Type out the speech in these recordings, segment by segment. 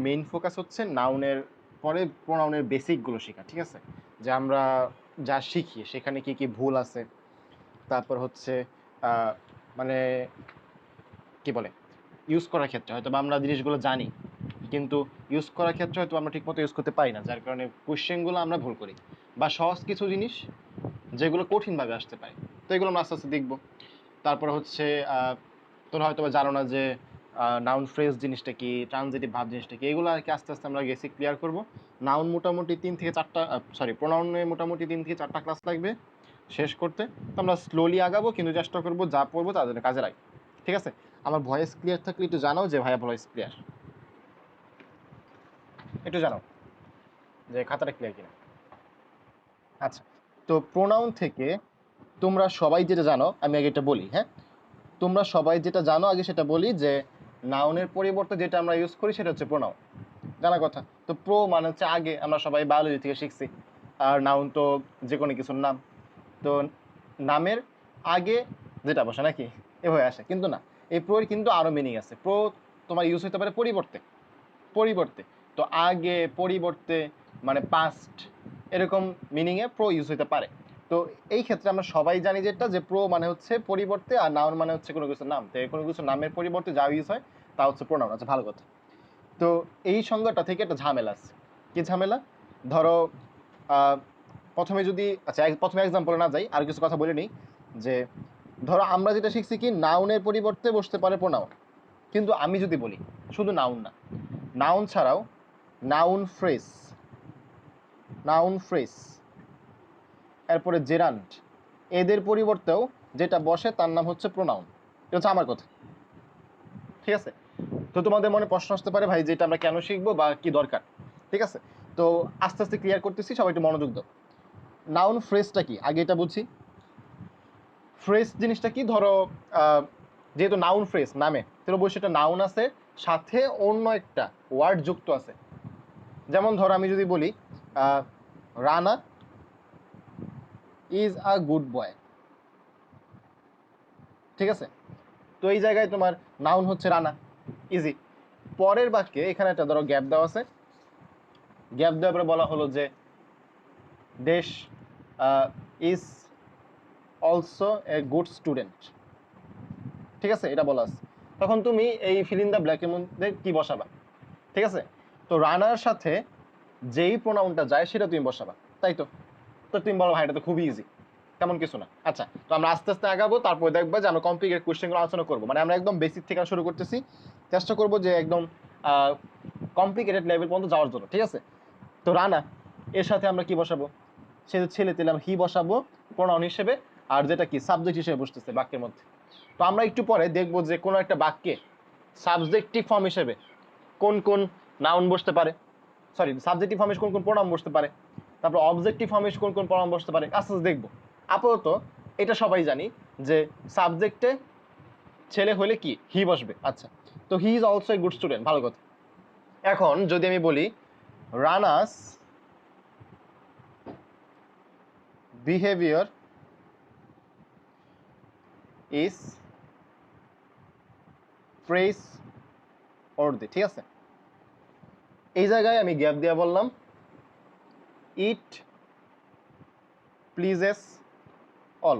Main focus হচ্ছে নাউনের পরে প্রোনাউনের বেসিকগুলো শেখা, ঠিক আছে? যে আমরা যা শিখি সেখানে কি কি ভুল আছে, তারপর হচ্ছে মানে কি বলে ইউজ করার ক্ষেত্রে হয়তো আমরা জিনিসগুলো জানি, কিন্তু ইউজ করার ক্ষেত্রে হয়তো আমরা ঠিকমতো ইউজ করতে পারি না, যার কারণে কোশ্চেনগুলো আমরা ভুল করি, বা সহজ কিছু জিনিস যেগুলো কঠিনভাবে আসতে পারে। তো এগুলো আমরা আস্তে আস্তে দেখবো। তারপর হচ্ছে তোমরা হয়তো জানো না যে নাউন ফ্রেজ জিনিসটা কি, ট্রানজিটিভ ভাব জিনিসটা কি, এগুলো আর কি আস্তে আস্তে আমরা বেসিক ক্লিয়ার করব। নাউন মোটামুটি 3 থেকে 4টা, সরি প্রোনাউনে মোটামুটি 3 থেকে 4টা ক্লাস লাগবে শেষ করতে। তো আমরা স্লোলি আগাবো, কিন্তু চেষ্টা করবো যা পড়বো তাদের কাজে লাগে, ঠিক আছে? আমার ভয়েস ক্লিয়ার থাকলে একটু জানাও যে ভাইয়া ভয়েস ক্লিয়ার, একটু জানাও যে খাতাটা ক্লিয়ার কিনা। আচ্ছা, তো প্রোনাউন থেকে তোমরা সবাই যেটা জানো, আমি আগে এটা বলি, হ্যাঁ? তোমরা সবাই যেটা জানো আগে সেটা বলি, যে নাউনের পরিবর্তে যেটা আমরা ইউজ করি সেটা হচ্ছে প্রোনাউন, জানা কথা। তো প্রো মানে হচ্ছে আগে, আমরা সবাই বায়োলজি থেকে শিখছি। আর নাউন তো যে কোনো কিছুর নাম, তো নামের আগে যেটা বসে নাকি এভাবে আসে, কিন্তু না, এই প্রোর কিন্তু আরও মিনিং আছে। প্রো তোমার ইউজ হতে পারে পরিবর্তে, পরিবর্তে তো আগে, পরিবর্তে মানে পাস্ট, এরকম মিনিংয়ে প্রো ইউজ হতে পারে। তো এই ক্ষেত্রে আমরা সবাই জানি যেটা, যে প্রো মানে হচ্ছে পরিবর্তে, আর নাউন মানে হচ্ছে কোনো কিছুর নাম। তো কোনো কিছু নামের পরিবর্তে যা ইউজ হয় তা হচ্ছে প্রোনাউন। আচ্ছা, ভালো কথা। তো এই সংজ্ঞাটা থেকে একটা ঝামেলা আছে। কি ঝামেলা? ধরো প্রথমে যদি, আচ্ছা প্রথমে এক্সাম্পল না যাই, আর কিছু কথা বলে নিই। যে ধরো আমরা যেটা শিখছি কি, নাউনের পরিবর্তে বসতে পারে প্রোনাউন, কিন্তু আমি যদি বলি শুধু নাউন না, নাউন ছাড়াও নাউন ফ্রেজ, নাউন ফ্রেজ, এরপরে জেরান্ড, এদের পরিবর্তেও যেটা বসে তার নাম হচ্ছে প্রোনাউন। এটা হচ্ছে আমার কথা, ঠিক আছে? তো তোমাদের মনে প্রশ্ন আসতে পারে, ভাই যেটা আমরা কেন শিখবো বা কি দরকার, ঠিক আছে? তো আস্তে আস্তে ক্লিয়ার করতেছি, সবাই একটু মনোযোগ দাও। নাউন ফ্রেজটা কি আগে এটা বুঝি। ফ্রেজ জিনিসটা কি, ধরো যেহেতু নাউন ফ্রেজ নামে, তাহলে বলছি এটা নাউন আছে, সাথে অন্য একটা ওয়ার্ড যুক্ত আছে। যেমন ধরো আমি যদি বলি Rana is a good boy, ঠিক আছে? তো এই জায়গায় তোমার নাউন হচ্ছে রানা, ইজি। পরের বাক্যে এখানে একটা ধরো গ্যাপ দেওয়া আছে, গ্যাপ দেওয়ার পরে বলা হলো যে দেশ is also a good student, ঠিক আছে? এটা বলা আছে। তখন তুমি এই ফিল ইন দ্য ব্ল্যাকের মধ্যে কি বসাবা, ঠিক আছে? তো রানার সাথে যেই প্রোনাউনটা যায় সেটা তুমি বসাবা, তাই তো? তো তুমি বলো ভাই এটা তো খুবই ইজি, তেমন কিছু না। আচ্ছা, তো আমরা আস্তে আস্তে আগাবো, তারপর দেখবো যে আমরা কমপ্লিকেটেড কোয়েশ্চেনগুলো আলোচনা করবো। মানে আমরা একদম বেসিক থেকে শুরু করতেছি, চেষ্টা করবো যে একদম কমপ্লিকেটেড লেভেল পর্যন্ত যাওয়ার জন্য, ঠিক আছে? তো রানা এর সাথে আমরা কি বসাবো? সে ছেলে, তাহলে আমরা হি বসাবো প্রোনাউন হিসেবে, আর যেটা কি সাবজেক্ট হিসেবে বসতেছে বাক্যের মধ্যে। তো আমরা একটু পরে দেখবো যে কোনো একটা বাক্যে সাবজেক্টিভ ফর্ম হিসেবে কোন কোন নাউন বসতে পারে, সরি সাবজেক্টিভ ফর্মে কোন কোন প্রোনাউন বসতে পারে, তারপর অবজেক্টিভ ফর্মে কোন কোন প্রোনাউন বসতে পারে, আস্তে আস্তে দেখবো। আপাতত এটা সবাই জানি যে সাবজেক্টে ছেলে হলে কি হি বসবে। আচ্ছা, তো he is also a good student, ভালো কথা। এখন যদি আমি বলি রানাস বিহেভিয়ার ইজ প্রেস অর্ধে, ঠিক আছে? এই জায়গায় আমি গ্যাপ দিয়ে বললাম ইট প্লিজেস অল।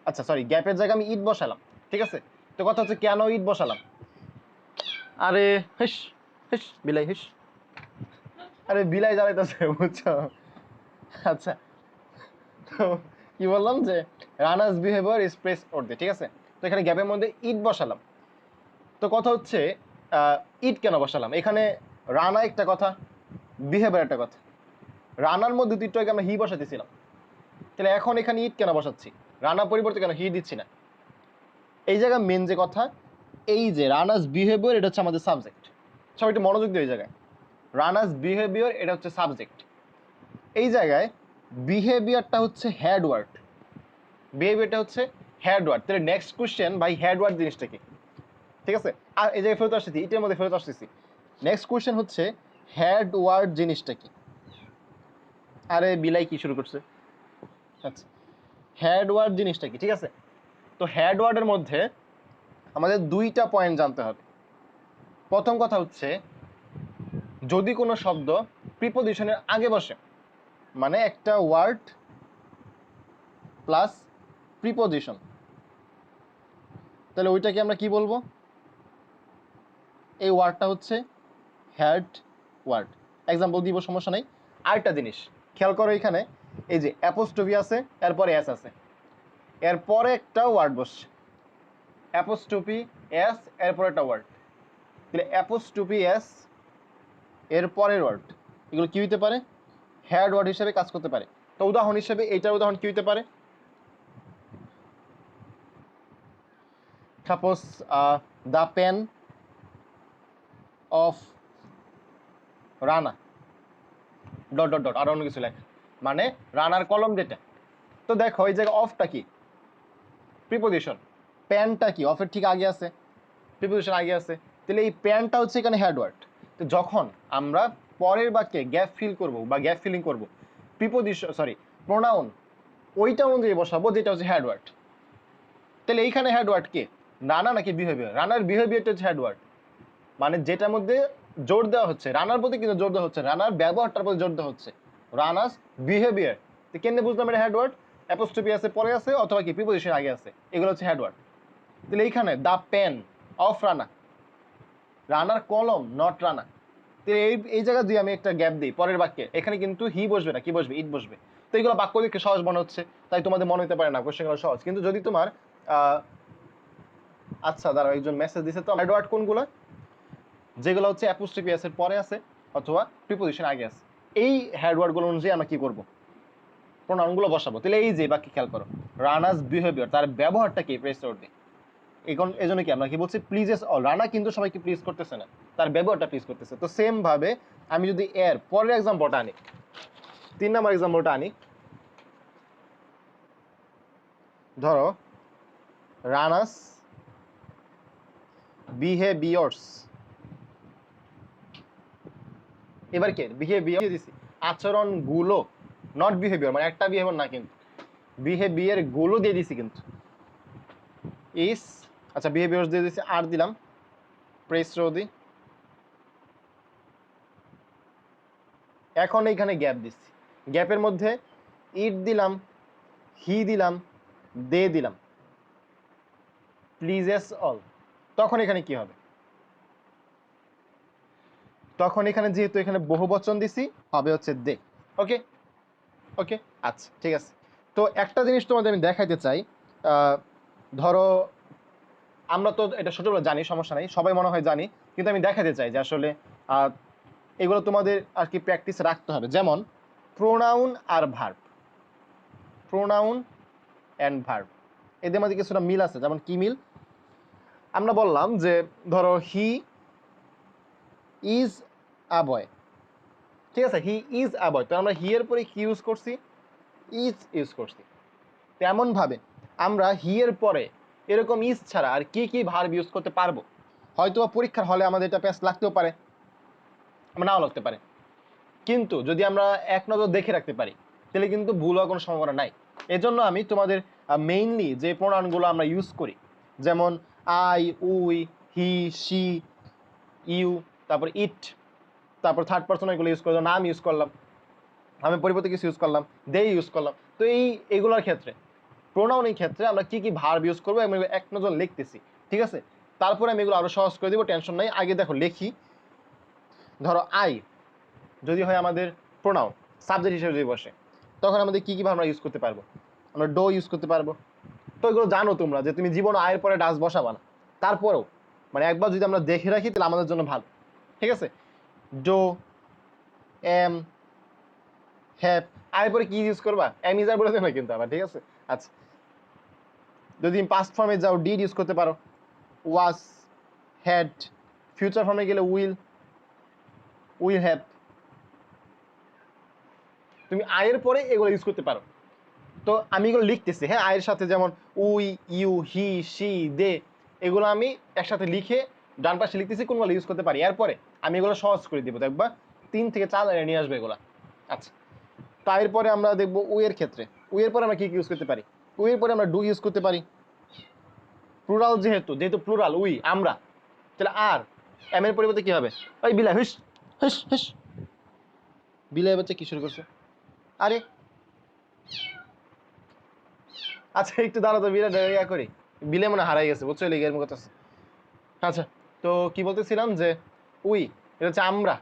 আচ্ছা সরি, গ্যাপের জায়গায় আমি ইট বসালাম, ঠিক আছে? তো কথা হচ্ছে কেন ইট বসালাম? আরে হিস হিস বিলাই হিস, আরে বিলাই জ্বালাইতেছে, বুঝছো? আচ্ছা, তো কি বললাম যে রানাস বিহেভিয়ার ইজ প্রেস অর্ধে, ঠিক আছে? তো এখানে গ্যাপের মধ্যে ইট বসালাম। তো কথা হচ্ছে ইট কেন বসালাম এখানে? রানা একটা কথা, বিহেভিয়ার একটা কথা। রানার মধ্যে দুইটাকে আমরা হি বসাতেছিলাম, তাহলে এখন এখানে ইট কেন বসাচ্ছি? রানা পরিবর্তে কেন হি দিচ্ছি না? এই জায়গায় মেন যে কথা, এই যে রানাস বিহেভিয়ার, এটা হচ্ছে আমাদের সাবজেক্ট। সবাই একটু মনোযোগ দিয়ে এই জায়গায়, রানাস বিহেভিয়ার এটা হচ্ছে সাবজেক্ট। এই জায়গায় বিহেভিয়ারটা হচ্ছে হেড ওয়ার্ড, বিহেভিয়ারটা হচ্ছে হেড ওয়ার্ড। তাহলে নেক্সট কোশ্চেন ভাই, হেড ওয়ার্ড জিনিসটা কি? ঠিক আছে, আর এই জায়গায় ফেরত আসতেছি, ইটের মধ্যে ফেরত আসতেছি। নেক্সট কোশ্চেন হচ্ছে হেড ওয়ার্ড জিনিসটা কি? আরে বিলাই কি শুরু করছে? আচ্ছা, হেড ওয়ার্ড জিনিসটা কি? ঠিক আছে, তো হেড ওয়ার্ডের মধ্যে আমাদের দুইটা পয়েন্ট জানতে হবে। প্রথম কথা হচ্ছে যদি কোনো শব্দ প্রিপোজিশনের আগে বসে, মানে একটা ওয়ার্ড প্লাস প্রিপোজিশন, তাহলে ওইটাকে আমরা কি বলবো? এই ওয়ার্ডটা হচ্ছে হ্যাড ওয়ার্ড। এক্সাম্পল দিব, সমস্যা নেই। আরেকটা জিনিস খেয়াল করো, এখানে এই যে অ্যাপোস্ট্রফি আছে, এরপরে এস আছে, এরপরে একটা ওয়ার্ড বসছে, অ্যাপোস্ট্রফি এস, এরপরে একটা ওয়ার্ড, তাহলে অ্যাপোস্ট্রফি এস এর পরের ওয়ার্ড, এগুলো কি হইতে পারে? হ্যাড ওয়ার্ড হিসেবে কাজ করতে পারে। তো উদাহরণ হিসেবে এইটার উদাহরণ কি হইতে পারে? Suppose the pen of Rana dot dot dot, আর অন্য কিছু লেখা, মানে রানার কলম যেটা। তো দেখো এই জায়গায় অফটা কি? প্রিপোজিশন। প্যানটা কি? অফের ঠিক আগে আছে, প্রিপোজিশন আগে আছে, তাহলে এই প্যানটা হচ্ছে এখানে হ্যাড ওয়ার্ড। তো যখন আমরা পরের বাক্যে গ্যাপ ফিল করব বা গ্যাপ ফিলিং করব, প্রিপোজিশন প্রোনাউন ওইটা অনুযায়ী বসাবো যেটা হচ্ছে হ্যাড ওয়ার্ড। তাহলে এইখানে হ্যাড ওয়ার্ড কে? রানা নাকি বিহেভিয়ার? রানার বিহেভিয়ারটা হচ্ছে হ্যাড ওয়ার্ড, মানে যেটার মধ্যে জোর দেওয়া হচ্ছে, রানার প্রতি কিন্তু জোর দেওয়া হচ্ছে, রানার ব্যবহারটার প্রতি জোর দেওয়া হচ্ছে, রানার্স বিহেভিয়ার। তো কেন বুঝলাম এটা হ্যাড ওয়ার্ড? অ্যাপোস্ট্রফি আছে, পরে আছে, অথবা কি প্রিপোজিশন আগে আছে, এগুলো হচ্ছে হ্যাড ওয়ার্ড। তাহলে এইখানে দ্য পেন অফ রানা, রানার কলম, নট রানা। তো এই জায়গা দিয়ে আমি একটা গ্যাপ দিই পরের বাক্যে, এখানে কিন্তু হি বসবে না, কি বসবে? ইট বসবে। তো এগুলো বাক্য দিকে সহজ মনে হচ্ছে, তাই তোমাদের মনে হতে পারে না কোশ্চেনগুলো সহজ, কিন্তু যদি তোমার আচ্ছা দাঁড়াও, একজন মেসেজ দিছে, তো হ্যাড ওয়ার্ড কোনগুলো? যেগুলো হচ্ছে অ্যাপোস্ট্রফি এস এর পরে আছে অথবা প্রিপোজিশন আগে আছে, এই হ্যাড ওয়ার্ডগুলো অনুযায়ী আমরা কি করব? প্রোনাউনগুলো বসাবো। তাহলে এই যে বাক্যে খেয়াল করো, রানাস বিহেভিয়ার, তার ব্যবহারটা কি? প্রেস দি। এখন এজন্য কি আমরা কি বলছি? Pledges all. রানা কিন্তু সবাইকে প্লিজ করতেছে না, তার ব্যবহারটা প্লিজ করতেছে। তো সেম ভাবে আমি যদি এর পরের এক্সাম্পলটা আনি, 3 নম্বর এক্সাম্পলটা আনি, ধরো রানাস বিহেভিয়ার্স, এবার কে? বিহেভিয়ার দিছি, আচরণগুলো, নট বিহেভিয়ার, মানে একটা বিহেভিয়ার না, কিন্তু বিহেভিয়ার গুলো দিয়ে দিছি, কিন্তু ইস, আচ্ছা বিহেভিয়ার্স দিয়ে দিছি, আর দিলাম প্রেস দি। এখন এইখানে গ্যাপ দিচ্ছি, গ্যাপের মধ্যে ইট দিলাম, হি দিলাম, দে দিলাম, প্লিজেস অল। তখন এখানে কি হবে? তখন এখানে যেহেতু এখানে বহুবচন দিছি, হবে হচ্ছে দে। ওকে ওকে, আচ্ছা ঠিক আছে। তো একটা জিনিস তোমাদের আমি দেখাইতে চাই, ধরো আমরা তো এটা ছোটবেলা জানি, সমস্যা নেই, সবাই মনে হয় জানি, কিন্তু আমি দেখাতে চাই যে আসলে এগুলো তোমাদের আর কি প্র্যাকটিস রাখতে হবে। যেমন প্রোনাউন আর ভার্ব, প্রোনাউন অ্যান্ড ভার্ব, এদের মধ্যে কিছুটা মিল আছে। যেমন কি মিল? আমরা বললাম যে ধরো হি ইজ আ বয়, ঠিক আছে, হি ইজ আ বয়, তো আমরা হি এর পরে কি ইউজ করছি? ইজ ইউজ করছি। তেমন ভাবে আমরা হি এর পরে এরকম ইজ ছাড়া আর কি কি ভার্ব ইউজ করতে পারবো? হয়তো পরীক্ষার হলে আমাদের এটা প্যাস লাগতেও পারে, নাও লাগতে পারে, কিন্তু যদি আমরা এক নজর দেখে রাখতে পারি তাহলে কিন্তু ভুল হওয়ার কোনো সম্ভাবনা নাই। এজন্য আমি তোমাদের মেইনলি যে প্রোনাউনগুলো আমরা ইউজ করি, যেমন I, we, he, she, you, তারপর ইট, তারপর থার্ড পার্সন এগুলো ইউজ করলাম, নাম ইউজ করলাম, আমি পরিবর্তে কিছু ইউজ করলাম, দে ইউজ করলাম। তো এইগুলোর ক্ষেত্রে, প্রোনাউনের ক্ষেত্রে আমরা কি কি ভার্ব ইউজ করবো আমি এক নজর লিখতেছি, ঠিক আছে? তারপরে আমি এগুলো আরো সহজ করে দিব, টেনশন নাই। আগে দেখো লিখি, ধরো আই যদি হয় আমাদের প্রোনাউন, সাবজেক্ট হিসেবে যদি বসে, তখন আমাদের কি কি ভার্ব আমরা ইউজ করতে পারবো? আমরা ডো ইউজ করতে পারবো। তো এগুলো জানো তোমরা যে তুমি জীবন আয়ের পরে ডাস বসাবা না, তারপরেও মানে একবার যদি আমরা দেখে রাখি তাহলে আমাদের জন্য ভালো, ঠিক আছে? ডো, এম, হ্যাভ, আয়ের পরে কি ইউজ করবা? এম ইজ আর বলে দেবে কিন্তু আবার, ঠিক আছে? আচ্ছা, যদি পাস্ট ফর্মে যাও ডিড ইউজ করতে পারো, ওয়াজ, হ্যাড। ফিউচার ফর্মে গেলে উইল, উইল হ্যাভ। তুমি আয়ের পরে এগুলো ইউজ করতে পারো। তো আমি এগুলো লিখতেছি, হ্যাঁ, আয়ের সাথে, যেমন উই, ইউ, হি, শি, দে, এগুলো আমি একসাথে লিখে ডান পাশে লিখতেছি কোনগুলো ইউজ করতে পারি। এরপরে আমি এগুলো সহজ করে দিব, দেখবা 3 থেকে 4 লাইনে নিয়ে আসবে এগুলা। আচ্ছা, তো এরপরে আমরা দেখবো উইয়ের ক্ষেত্রে, উইয়ের পরে আমরা কি ইউজ করতে পারি? উইয়ের পরে আমরা ডু ইউজ করতে পারি, প্লুরাল যেহেতু প্লুরাল উই, আমরা, তাহলে আর এম এর পরিবর্তে কি হবে? ওই বিলা হুস, হেস হেস, বিলাই বাচ্চা কি শুরু করছো? আরে আচ্ছা একটু দাঁড়া তো, বিলে ইয়া করি, বিলে মনে হারাই গেছে বুঝছো, লিগের মুখ আছে। আচ্ছা, তো কি বলতেছিলাম যে উই, এটা হচ্ছে আমরা,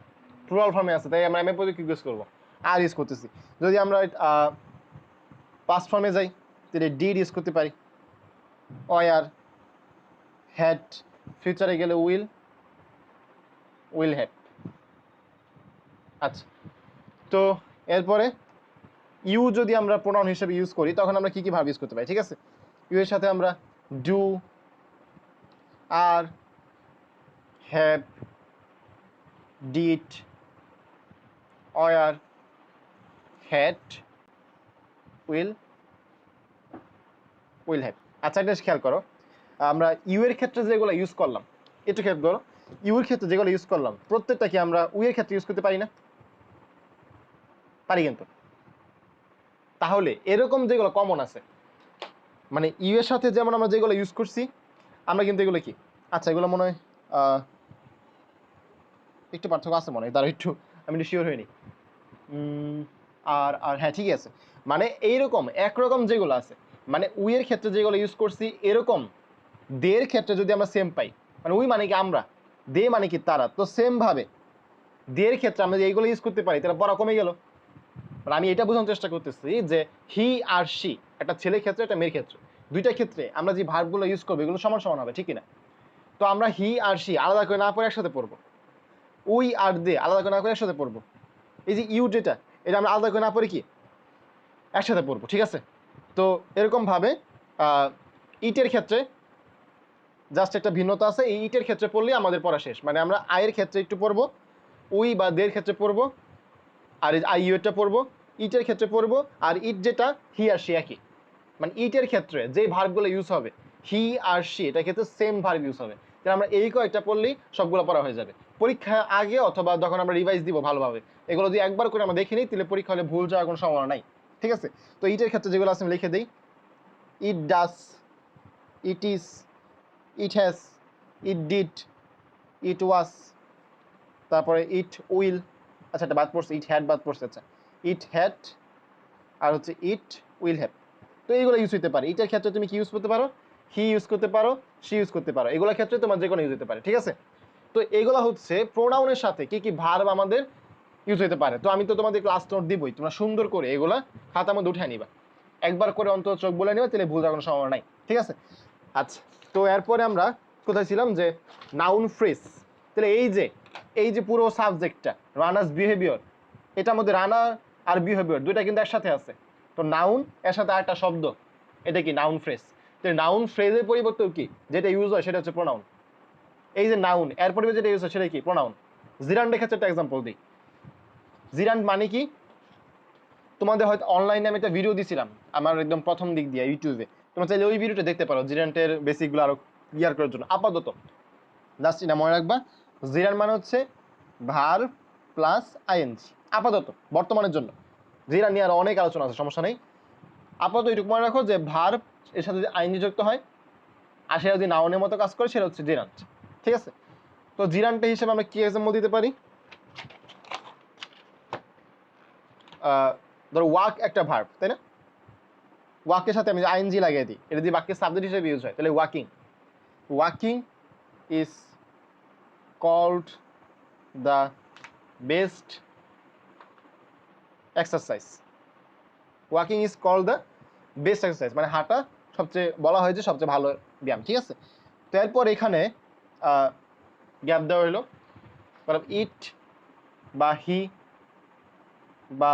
প্লুরাল ফর্মে আছে, তাই আমরা এমএ পদে কি ইউজ করবো, আর ইউজ করতেছি। যদি আমরা পাস্ট ফর্মে যাই তাহলে ডিড ইউজ করতে পারি, ওয়ার, হ্যাড, ফিউচারে গেলে উইল, উইল হ্যাড। আচ্ছা, তো এরপরে ইউ যদি আমরা প্রোনাউন হিসেবে ইউজ করি তখন আমরা কি কি ভার্ব ইউজ করতে পারি, ঠিক আছে? ইউ এর সাথে আমরা do, are, have, did, were, had, will, will have. আচ্ছা এটা খেয়াল করো, আমরা ইউ এর ক্ষেত্রে যেগুলো ইউজ করলাম, একটু খেয়াল করো, ইউ এর ক্ষেত্রে যেগুলো ইউজ করলাম প্রত্যেকটা কি আমরা উই এর ক্ষেত্রে ইউজ করতে পারি না? পারি কিন্তু। তাহলে এরকম যেগুলো কমন আছে, মানে ইউ এর সাথে যেমন আমরা যেগুলো ইউজ করছি, আমরা কিন্তু এগুলো কি, আচ্ছা এগুলো মনে হয় একটু পার্থক্য আছে মনে হয়, তার একটু আমি একটু শিওর হইনি। আর আর হ্যাঁ ঠিকই আছে, মানে এইরকম একরকম যেগুলো আছে, মানে উই এর ক্ষেত্রে যেগুলো ইউজ করছি এরকম দের ক্ষেত্রে যদি আমরা সেম পাই, মানে উই মানে কি আমরা, দে মানে কি তারা, তো সেম ভাবে দের ক্ষেত্রে আমরা যে এইগুলো ইউজ করতে পারি তাহলে পড়া কমে গেল। মানে আমি এটা বোঝানোর চেষ্টা করতেছি যে হি আর শি, একটা ছেলের ক্ষেত্রে একটা মেয়ের ক্ষেত্রে, দুইটা ক্ষেত্রে আমরা যে ভার্বগুলো ইউজ করবো এগুলো সমান সমান হবে, ঠিক না? তো আমরা হি আর শি আলাদা করে না পড়ে একসাথে পড়বো, উই আর দে আলাদা করে না করে একসাথে পড়বো, এই যে ইউ যেটা, এটা আমরা আলাদা করে না পড়ে কি একসাথে পড়বো, ঠিক আছে? তো এরকম ভাবে ইটের ক্ষেত্রে জাস্ট একটা ভিন্নতা আছে, এই ইটের ক্ষেত্রে পড়লে আমাদের পড়া শেষ, মানে আমরা আয়ের ক্ষেত্রে একটু পড়বো, উই বা দের ক্ষেত্রে পড়বো, আর আই ইউ এরটা পড়বো, ইটের ক্ষেত্রে পড়বো, আর ইট যেটা হি আর শি একই, মানে ইটের ক্ষেত্রে যে ভার্বগুলো ইউজ হবে হি আর শি, এটার ক্ষেত্রে সেম ভার্ব ইউজ হবে, তাহলে আমরা এই কয়েকটা পড়লেই সবগুলো পড়া হয়ে যাবে। পরীক্ষা আগে অথবা যখন আমরা রিভাইজ দিব ভালোভাবে, এগুলো যদি একবার করে আমরা দেখে নিই তাহলে পরীক্ষা হলে ভুল যাওয়ার কোনো সম্ভাবনা নাই, ঠিক আছে? তো ইটের ক্ষেত্রে যেগুলো আছে আমি লিখে দিই, it does, it is, it has, it did, it was, তারপরে ইট উইল, আচ্ছা এটা বাদ পড়ছে, ইট হ্যাড বাদ পড়ছে, আচ্ছা ইট হ্যাড, আর হচ্ছে ইট উইল হ্যাভ। তো এইগুলো ইউজ হতে পারে, ইটার ক্ষেত্রে তুমি কি ইউজ করতে পারো, হি ইউজ করতে পারো, শি ইউজ করতে পারো, এগুলোর ক্ষেত্রে তোমার যে কোনো ইউজ হতে পারে, ঠিক আছে? তো এগুলো হচ্ছে প্রোনাউনের সাথে কি কি ভার্ব আমাদের ইউজ হতে পারে। তো আমি তো তোমাদের ক্লাস নোট দিবই, তোমরা সুন্দর করে এগুলা খাতার মধ্যে উঠে নিবা, একবার করে অন্তত চোখ বলে নিবা, তাহলে ভুল যাওয়ার কোনো সম্ভাবনা নাই, ঠিক আছে? আচ্ছা, তো এরপরে আমরা কোথায় ছিলাম, যে নাউন ফ্রেজ। তাহলে এই যে পুরো সাবজেক্টটা রানার্স বিহেভিয়ার, এটার মধ্যে রানার আর বিহেভিয়ার দুইটা কিন্তু একসাথে আছে। তো নাউন এর সাথে আরেকটা শব্দ, এটা কি নাউন ফ্রেজ। তো নাউন ফ্রেজের পরিবর্তে কি যেটা ইউজ হয় সেটা হচ্ছে প্রোনাউন। এই যে নাউন এর পরিবর্তে যেটা ইউজ হয় সেটা কি প্রোনাউন। জিরান্ডের ক্ষেত্রে একটা এক্সাম্পল দিই। জিরান্ড মানে কি, তোমাদের হয়তো অনলাইনে আমি একটা ভিডিও দিছিলাম আমার একদম প্রথম দিক দিয়ে ইউটিউবে, তোমরা চাইলে ওই ভিডিওটা দেখতে পারো জিরান্টের বেসিকগুলো আরো ক্লিয়ার করার জন্য। আপাতত জাস্ট এটা মনে রাখবা, জিরান্ড মানে হচ্ছে ভার্ব প্লাস আইএনজি, আপাতত বর্তমানের জন্য। জিরান্ড নিয়ে আরো অনেক আলোচনা আছে, সমস্যা নেই, আপাতত এটুকু মনে রাখো যে ভার্ব এর সাথে যদি আইএনজি যুক্ত হয় আর সেটা যদি নাউনের মতো কাজ করে সেটা হচ্ছে জিরান্ট, ঠিক আছে? তো জিরান্টে হিসেবে আমরা কি এক্সাম্পল দিতে পারি, ধরো ওয়াক একটা ভার্ব, তাই না? ওয়াকের সাথে আমি আইএনজি লাগিয়ে দিই, এটা দিয়ে বাক্যের সাবজেক্ট হিসেবে ইউজ হয়, তাহলে walking, walking is called the best exercise, walking is called the best exercise, মানে হাঁটা সবচেয়ে বলা হয় যে সবচেয়ে ভালো ব্যায়াম, ঠিক আছে? তো এরপর এখানে গ্যাপ দেওয়া হলো, ইট বা হি বা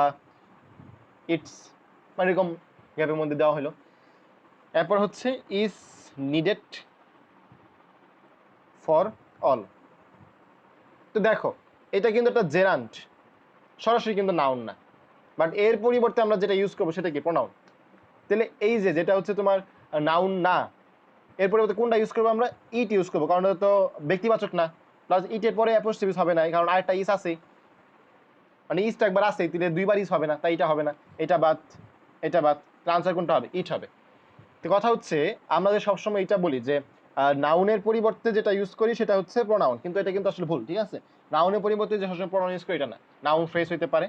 ইটস, মানে এরকম গ্যাপের মধ্যে দেওয়া হলো। এরপর হচ্ছে ইজ নিডেড ফর অল। তো দেখো এটা কিন্তু একটা জেরান্ট, সরাসরি কিন্তু নাউন না, বাট এর পরিবর্তে আমরা যেটা ইউজ করবো সেটা কি প্রোনাউন। তাহলে এই যে যেটা হচ্ছে তোমার নাউন না, এর পরিবর্তে কোনটা ইউজ করবো আমরা, ইট ইউজ করবো, কারণ এটা তো ব্যক্তিবাচক না, প্লাস ইটের পরে অ্যাপোস্ট্রফি হবে না, কারণ আরেকটা ইস আছে, মানে ইসটা একবার আছে তাহলে দুইবার ইস হবে না, তাই এটা হবে না, এটা বাদ, এটা বাদ, আনসার কোনটা হবে, ইট হবে। তো কথা হচ্ছে আমরা যে সবসময় এটা বলি যে আর নাউনের পরিবর্তে যেটা ইউজ করি সেটা হচ্ছে প্রোনাউন, কিন্তু এটা কিন্তু আসলে ভুল, ঠিক আছে? নাউনের পরিবর্তে যে সবসময় প্রোনাউন ইউজ করি এটা না। নাউন ফ্রেজ হইতে পারে,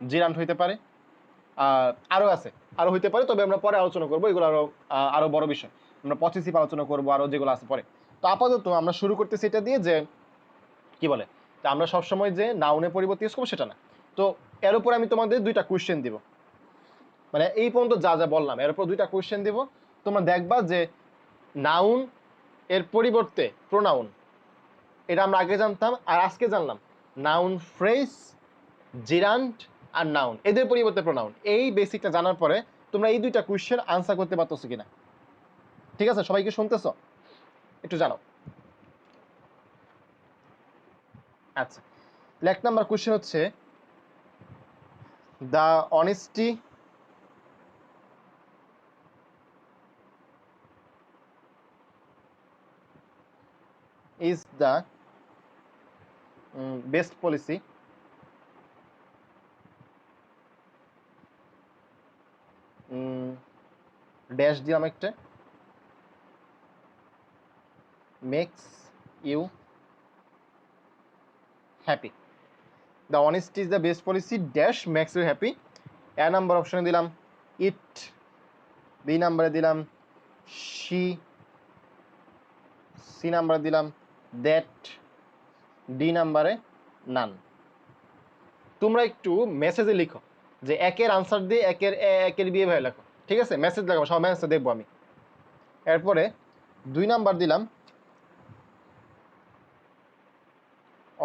জিরান্ট হইতে পারে, আরও আছে, আরও হইতে পারে, তবে আমরা পরে আলোচনা করবো, এগুলো আরও বড় বিষয়, আমরা পসেসিভ আলোচনা করবো, আরও যেগুলো আছে পরে। তো আপাতত আমরা শুরু করতেছি এটা দিয়ে যে কি বলে, তা আমরা সবসময় যে নাউনের পরিবর্তে ইউজ করবো সেটা না। তো এর উপরে আমি তোমাদের দুইটা কোয়েশ্চেন দিব, মানে এই পর্যন্ত যা যা বললাম এর উপর দুইটা কোয়েশ্চেন দিব, তোমরা দেখবা যে নাউন এর পরিবর্তে প্রোনাউন, এটা আমরা আগে জানতাম আর আজকে জানলাম নাউন ফ্রেজ, জিরান্ট আর নাউন, এদের পরিবর্তে প্রোনাউন। এই বেসিকটা জানার পরে তোমরা এই দুইটা কোয়েশ্চেন আনসার করতে পারতেছো কিনা, ঠিক আছে? সবাইকে শুনতেছো? একটু জানাও। আচ্ছা, এক নাম্বার কোয়েশ্চেন হচ্ছে, the honesty is the best policy dash দিলাম একটা, makes you happy. The honesty is the best policy dash makes you happy. A number অপশনে দিলাম it, বি নাম্বারে দিলাম she, সি নাম্বারে দিলাম that, ডি নাম্বারে নান। তোমরা একটু মেসেজে লিখো যে একের আনসার দিয়ে একের এ একের বি ভাবে লেখো, ঠিক আছে? মেসেজ লাগাবো, সব মেসেজ দেখবো আমি। এরপরে 2 নাম্বার দিলাম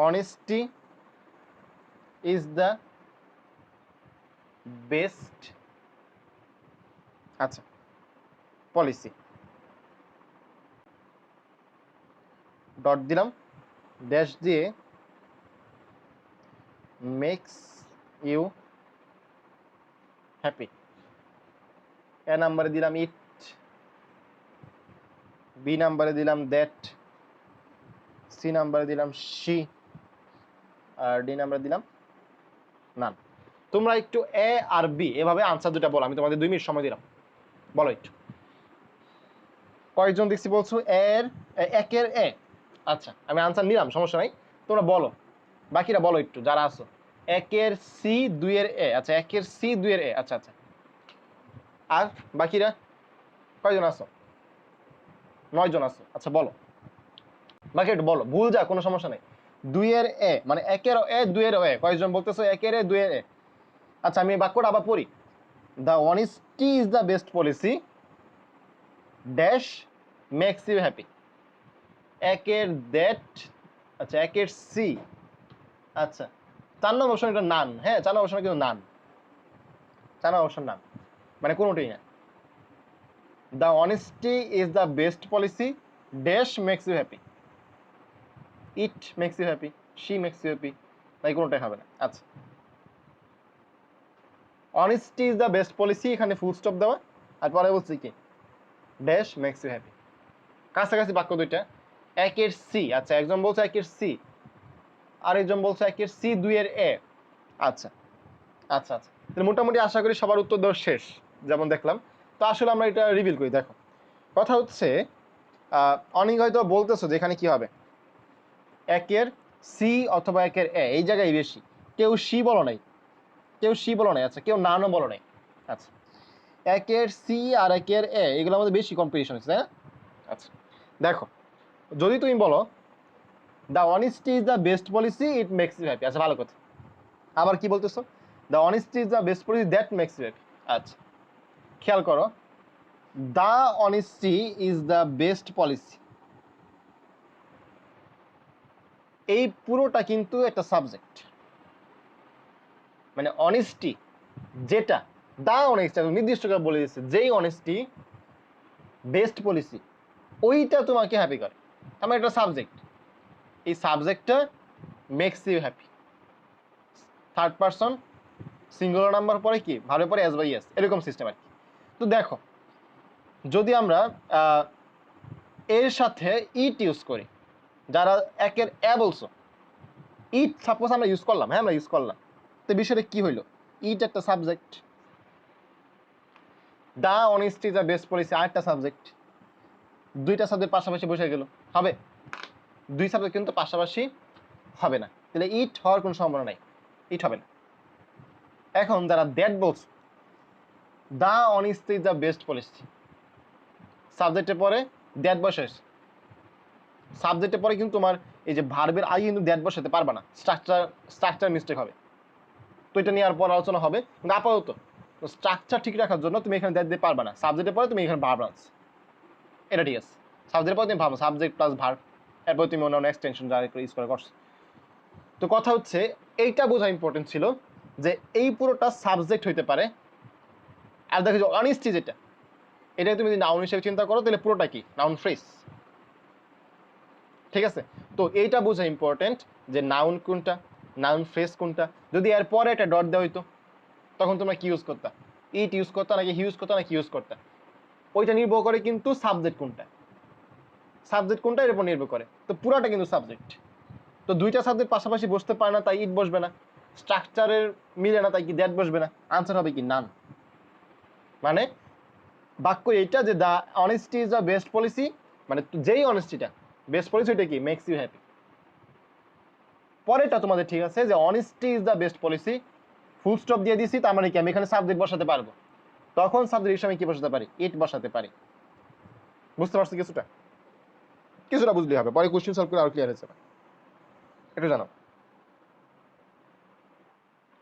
honesty is the best আচ্ছা পলিসি, ডট দিলাম, ড্যাশ দিয়ে মেক্স ইউ হ্যাপি। এ নাম্বারে দিলাম ইট, বি নাম্বারে দিলাম দ্যাট, সি নাম্বারে দিলাম শি, আর ডি নাম্বারে দিলাম নান। তোমরা একটু এ আর বি এভাবে আনসার দুটা বলো, আমি তোমাদের 2 মিনিট সময় দিলাম, বলো একটু কয়েকজন দেখছি বলছো এর একের এ। আচ্ছা আমি আনসার নিলাম, সমস্যা নাই, তোমরা বলো, বাকিরা বলো একটু যারা আছো। একের সি, 2 এর এ, আচ্ছা একের সি 2 এর এ, আচ্ছা আচ্ছা। আর বাকিরা কয়জন আছো? 9 জন আছো, আচ্ছা বলো, বাকি একটু বলো, ভুল যা কোনো সমস্যা নেই। 2 এর এ মানে একের এ 2 এর এ, কয়েকজন বলতেছো একের এ 2 এর এ। আচ্ছা আমি বাক্যটা আবার পড়ি, the honesty is the best policy dash makes you happy. একের দ্যাট, আচ্ছা একের সি, আচ্ছা 4 নম্বর অপশন এটা নান, হ্যাঁ 4 নম্বর অপশন কিন্তু নান, 4 নম্বর অপশন নান, মানে কোনোটাই না। The honesty is the best policy dash makes you happy, it makes you happy, she makes you happy, তাই কোনোটাই হবে না। আচ্ছা honesty is the best policy, এখানে ফুল স্টপ দেওয়া, আর পরে বলছি কি ড্যাশ মেক্স ইউ হ্যাপি, কাছাকাছি বাক্য দুইটা। একের সি, আচ্ছা একজন বলছে একের সি, আরেকজন বলছে একের সি 2 এর এ। আচ্ছা আচ্ছা আচ্ছা, তাহলে মোটামুটি আশা করি সবার উত্তর দেওয়া শেষ যেমন দেখলাম। তো আসলে আমরা এটা রিভিল করি, দেখো কথা হচ্ছে অনেক হয়তো বলতেছো যে এখানে কি হবে, একের সি অথবা একের এ, এই জায়গায় বেশি। কেউ সি বলো নাই, কেউ সি বলো নাই, আচ্ছা কেউ নানও বলো নাই। আচ্ছা একের সি আর একের এ এগুলোর মধ্যে বেশি কম্পিটিশন হচ্ছে, তাই না? আচ্ছা দেখো, যদি তুমি বলো the honesty is the best policy it makes you happy, আচ্ছা ভালো কথা। আবার কি বলতেছো, the honesty is the best policy that makes you happy. আচ্ছা খেয়াল করো, the honesty is the best policy, এই পুরোটা কিন্তু একটা সাবজেক্ট, মানে অনেস্টি যেটা, দা অনেস্টি নির্দিষ্ট করে বলে দিচ্ছে, যেই অনেস্টি বেস্ট পলিসি ওইটা তোমাকে হ্যাপি করে, আমার একটা সাবজেক্ট, এই সাবজেক্টটা makes you happy, third person singular number পরে কি ভাবে পরে এস বাই এস, এরকম সিস্টেম আর কি। তো দেখো যদি আমরা এর সাথে ইট ইউজ করি, যারা একের এ বলছো, ইট সাপোজ আমরা ইউজ করলাম, হ্যাঁ আমরা ইউজ করলাম, তো বিষয়টা কি হইলো, ইট একটা subject, the honesty is the best policy আরেকটা সাবজেক্ট, দুইটা সাবজেক্ট পাশাপাশি বসে গেল, হবে? দুই সাবজেক্ট কিন্তু পাশাপাশি হবে না, তাহলে ইট হওয়ার কোনো সম্ভাবনা নাই, ইট হবে না। এখন যারা দ্যাট বলছে, the honesty is the best policy, সাবজেক্টের পরে দ্যাট বসাইছে, সাবজেক্টের পরে কিন্তু তোমার এই যে ভার্বের আগে কিন্তু দ্যাট বসাতে পারবা না, স্ট্রাকচার মিস্টেক হবে। তো এটা নিয়ে আর পর আলোচনা হবে, কিন্তু আপাতত স্ট্রাকচার ঠিক রাখার জন্য তুমি এখানে দ্যাট দিতে পারবা না, সাবজেক্টের পরে তুমি এখানে ভার্ব আনছ, এটা ঠিক আছে। সাবজেক্টের পরে তুমি ভাবো সাবজেক্ট প্লাস ভার্ব, এরপর তুমি অন্যান্য এক্সটেনশন যা ইউজ করে করছো। তো কথা হচ্ছে এইটা বোঝা ইম্পর্টেন্ট ছিল যে এই পুরোটা সাবজেক্ট হইতে পারে। আর দেখো যে অনেস্টি যেটা, এটা তুমি যদি নাউন হিসেবে চিন্তা করো তাহলে পুরোটা কি নাউন ফ্রেজ, ঠিক আছে? তো এইটা বোঝা ইম্পর্টেন্ট যে নাউন কোনটা, নাউন ফ্রেজ কোনটা। যদি এর পরে একটা ডট দেওয়া হইতো তখন তোমরা কি ইউজ করতা, ইট ইউজ করতা নাকি হি ইউজ করতা নাকি ইউজ করতা, ওইটা নির্ভর করে কিন্তু সাবজেক্ট কোনটা, সাবজেক্ট কোনটা এর উপর নির্ভর করে। তো পুরাটা কিন্তু সাবজেক্ট। তো দুইটা সাবজেক্ট পাশাপাশি বসতে পারে না তাই ইট বসবে না, স্ট্রাকচারের মিলে না তাই কি দ্যাট বসবে না, আনসার হবে কি নান। মানে বাক্য এইটা যে the honesty is the best policy, মানে যেই অনেস্টিটা বেস্ট পলিসি ওইটা কি মেক্স ইউ হ্যাপি। পরেরটা তোমাদের ঠিক আছে যে honesty is the best policy, full stop দিয়ে দিছি, তার মানে কি আমি এখানে সাবজেক্ট বসাতে পারবো, তখন সাবজেক্ট হিসেবে কি বসাতে পারি, ইট বসাতে পারি। বুঝতে পারছো কিছুটা? কিছুটা বুঝলে হবে, পরে কোশ্চেন সলভ করে আর ক্লিয়ার হয়ে যাবে। একটু জানো।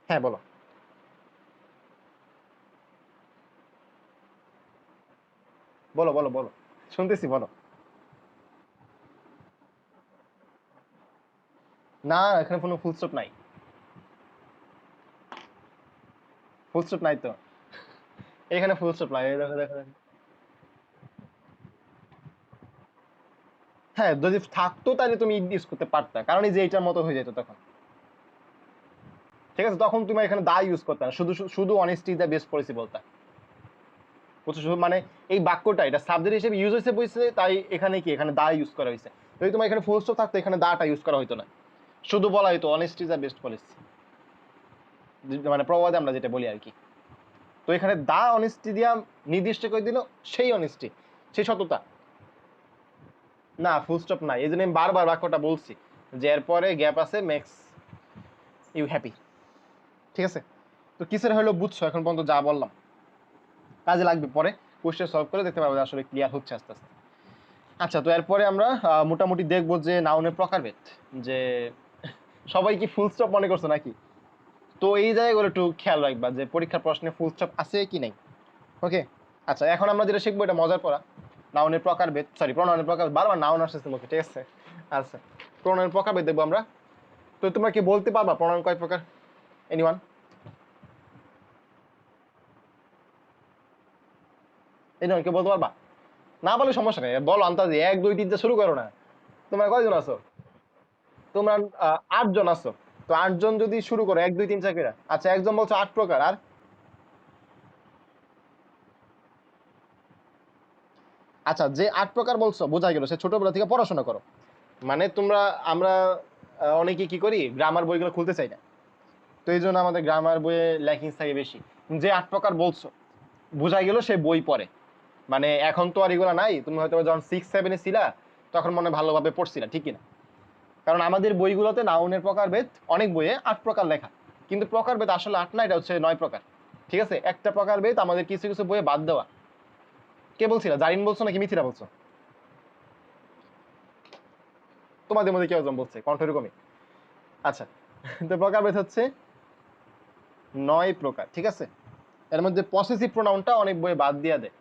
হ্যাঁ বলো। বলো বলো বলো, শুনতেছি, বলো। না এখানে কোনো ফুল স্টপ নাই, ফুল স্টপ নাই তো, এখানে ফুল স্টপ নাই, এই দেখো দেখো দেখো। হ্যাঁ যদি থাকতো তাহলে তুমি ইউজ করতে পারতা, কারণ এই যে এইটার মতো হয়ে যেত তখন, ঠিক আছে? তখন তুমি এখানে দা ইউজ করতে না, শুধু শুধু honesty is the best policy বলতা, বুঝছো? শুধু মানে এই বাক্যটা এটা সাবজেক্ট হিসেবে ইউজ হয়েছে বুঝছে, তাই এখানে কি এখানে দা ইউজ করা হয়েছে। যদি তোমার এখানে ফুল স্টপ থাকতো এখানে দাটা ইউজ করা হইতো না, শুধু বলা হইতো honesty is the best policy, মানে প্রবাদে আমরা যেটা বলি আর কি। তো এখানে দা অনেস্টি দিয়া নির্দিষ্ট করে দিল সেই অনেস্টি, সেই সততা। না ফুল স্টপ নাই, এই জন্য আমি বারবার বাক্যটা বলছি যে এরপরে গ্যাপ আছে, মেক্স ইউ হ্যাপি, ঠিক আছে? তো কিসের হলো বুঝছো এখন পর্যন্ত যা বললাম, কাজে লাগবে, পরে কোশ্চেন সলভ করে দেখতে পাবো আসলে ক্লিয়ার হচ্ছে আস্তে আস্তে। আচ্ছা তো এরপরে আমরা মোটামুটি দেখবো যে নাউনের প্রকারভেদ, যে সবাই কি ফুল স্টপ মনে করছো নাকি? তো এই জায়গাগুলো একটু খেয়াল রাখবা যে পরীক্ষার প্রশ্নে ফুল স্টপ আছে কি নেই। ওকে, আচ্ছা এখন আমরা যেটা শিখবো এটা মজার পড়া, নাউনের প্রকারভেদ, সরি প্রণয়নের প্রকার, বারবার নাউন আসছে মুখে, ঠিক আছে? আচ্ছা প্রণয়নের প্রকারভেদ দেখবো আমরা। তো তোমরা কি বলতে পারবা প্রণয়ন কয় প্রকার? এনিওয়ান? এনিওয়ান কেউ বলতে পারবা? না বলে সমস্যা নেই, বলো আন্তাজি, 1 2 3 শুরু করো না। তোমরা কয়জন আছো? তোমরা 8 জন আছো। তো 8 জন যদি শুরু করো 1 2 3 4 করে, আচ্ছা একজন বলছো 8 প্রকার, আর আচ্ছা যে 8 প্রকার বলছো বোঝা গেল সে ছোটবেলা থেকে পড়াশোনা করো। মানে তোমরা আমরা অনেকে কি করি গ্রামার বইগুলো খুলতে চাই না, তো এই জন্য আমাদের গ্রামার বইয়ে ল্যাকিংস থাকে বেশি। যে 8 প্রকার বলছো বোঝা গেল সে বই পড়ে, মানে এখন তো আর এগুলো নাই, তুমি হয়তো যখন 6 7 ছিলা তখন মনে ভালোভাবে পড়ছিলা, ঠিক কিনা? কারণ আমাদের বইগুলোতে নাউনের প্রকারভেদ অনেক বইয়ে 8 প্রকার লেখা, কিন্তু প্রকারভেদ আসলে 8 না, এটা হচ্ছে 9 প্রকার, ঠিক আছে? একটা প্রকারভেদ আমাদের কিছু কিছু বইয়ে বাদ দেওয়া। কে বলছিলা, জারিন বলছো নাকি মিথিলা বলছো? তোমাদের মধ্যে কেউ একজন বলছে, কণ্ঠ এরকমই। আচ্ছা তো প্রকারভেদ হচ্ছে 9 প্রকার, ঠিক আছে? এর মধ্যে পসেসিভ প্রোনাউনটা অনেক বইয়ে বাদ দিয়ে দেয়।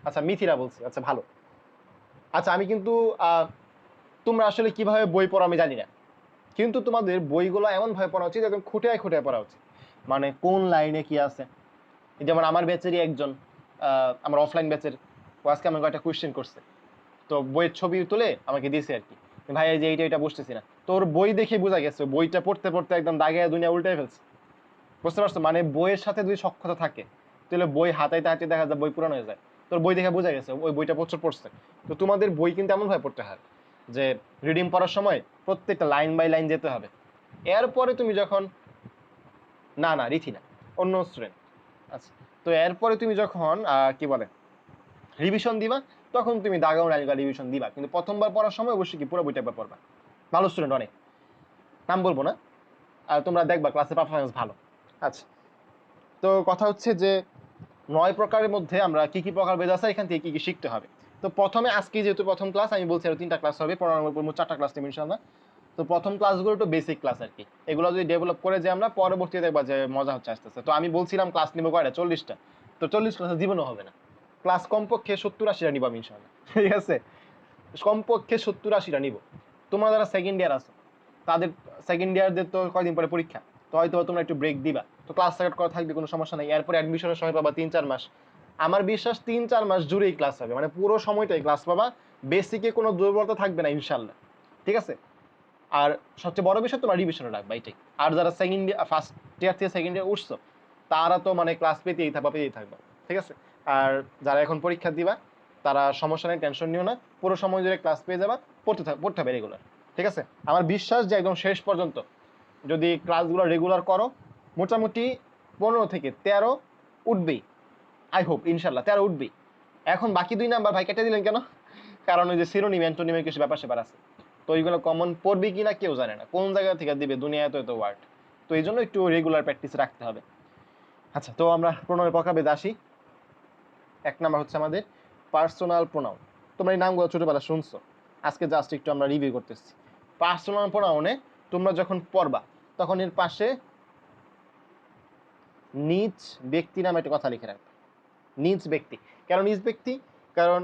আচ্ছা মিথিলা বলছে, আচ্ছা ভালো। আচ্ছা আমি কিন্তু তোমরা আসলে কিভাবে বই পড়ো আমি জানি না, কিন্তু তোমাদের বইগুলো এমন ভাবে পড়া উচিত একদম খুঁটিয়ে খুঁটিয়ে পড়া উচিত, মানে কোন লাইনে কি আছে। যেমন আমার ব্যাচেরই একজন, আমার অফলাইন ব্যাচের, ও আজকে আমাকে একটা কোয়েশ্চেন করছে, তো বইয়ের ছবি তুলে আমাকে দিয়েছে আর কি, ভাই এই যে এইটা এটা বুঝতেছি না, তো ওর বই দেখে বোঝা গেছে বইটা পড়তে পড়তে একদম দাগে দুনিয়া উল্টে ফেলছে। বুঝতে পারছো? মানে বইয়ের সাথে যদি সক্ষতা থাকে তাহলে বই হাতাইতে হাতে দেখা যায় বই পুরানো হয়ে যায়। তোর বই দেখে বোঝা গেছে ওই বইটা প্রচুর পড়ছে। তো তোমাদের বই কিন্তু এমন ভাবে পড়তে হয় যে রিডিং পড়ার সময় প্রত্যেকটা লাইন বাই লাইন যেতে হবে। এরপরে তুমি যখন, না না রিথি না, অন্য স্টুডেন্ট। আচ্ছা তো এরপরে তুমি যখন কি বলে রিভিশন দিবা, তখন তুমি দাগাও নালিকা রিভিশন দিবা, কিন্তু প্রথমবার পড়ার সময় অবশ্যই কি পুরো বইটা একবার পড়বা। ভালো স্টুডেন্ট অনেক, নাম বলবো না, আর তোমরা দেখবা ক্লাসে পারফরমেন্স ভালো। আচ্ছা, তো কথা হচ্ছে যে 9 প্রকারের মধ্যে আমরা কি কি প্রকার বেদ আছে, এখান থেকে কি কি শিখতে হবে। তো প্রথমে আজকে যেহেতু প্রথম ক্লাস, আমি বলছি আরো 3টা ক্লাস হবে, 15 নম্বর 4টা ক্লাস নেব ইনশাআল্লাহ। তো প্রথম ক্লাসগুলো একটু বেসিক ক্লাস আর কি, এগুলো যদি ডেভেলপ করে যে আমরা পরবর্তীতে দেখবা যে মজা হচ্ছে আস্তে আস্তে। তো আমি বলছিলাম ক্লাস নিব কয়টা, 40টা। তো 40 ক্লাসে জীবনও হবে না, ক্লাস কমপক্ষে 70-80টা নিব আমি ইনশাআল্লাহ, ঠিক আছে? কমপক্ষে 70-80টা নিব। তোমরা যারা সেকেন্ড ইয়ার আছো, তাদের সেকেন্ড ইয়ারদের তো কয়দিন পরে পরীক্ষা, তো হয়তো তোমরা একটু ব্রেক দিবা, তো ক্লাস স্টার্ট করা থাকবে, কোনো সমস্যা নাই। এরপরে অ্যাডমিশনের সময় পাবা 3-4 মাস। আমার বিশ্বাস 3-4 মাস জুড়েই ক্লাস হবে, মানে পুরো সময়টাই ক্লাস পাবা, বেসিকে কোনো দুর্বলতা থাকবে না ইনশাআল্লাহ, ঠিক আছে? আর সবচেয়ে বড় বিষয় তোমার রিভিশনে রাখবা, এটাই। আর যারা সেকেন্ড ইয়ার, ফার্স্ট ইয়ার থেকে সেকেন্ড ইয়ার উঠছো, তারা তো মানে ক্লাস পেতেই থাকবা, ঠিক আছে? আর যারা এখন পরীক্ষা দিবা, তারা সমস্যা নেই, টেনশন নিও না, পুরো সময় ধরে ক্লাস পেয়ে যাবা, পড়তে হবে রেগুলার, ঠিক আছে? আমার বিশ্বাস যে একদম শেষ পর্যন্ত যদি ক্লাসগুলো রেগুলার করো, মোটামুটি 15 থেকে 13 উঠবেই, আই হোপ ইনশাল্লাহ 13 উঠবেই। এখন বাকি 2 নাম্বার ভাই কেটে দিলেন কেন? কারণ ওই যে সিনোনিম অ্যান্টোনিমের কিছু ব্যাপার স্যাপার আছে, তো ওইগুলো কমন পড়বি কিনা কেউ জানে না, কোন জায়গা থেকে দিবে, দুনিয়ায় তো এত ওয়ার্ড, তো এই জন্য একটু রেগুলার প্র্যাকটিস রাখতে হবে। আচ্ছা, তো আমরা প্রণয়ের প্রকারভেদে আসি। 1 নাম্বার হচ্ছে আমাদের পার্সোনাল প্রোনাউন। তোমরা এই নামগুলো ছোটবেলা শুনছো, আজকে জাস্ট একটু আমরা রিভিউ করতেছি। পার্সোনাল প্রোনাউনে তোমরা যখন পড়বা, তখন এর পাশে নিজ ব্যক্তি নামে একটা কথা লিখে রাখবে। নিজ ব্যক্তি, কেন নিজ ব্যক্তি? কারণ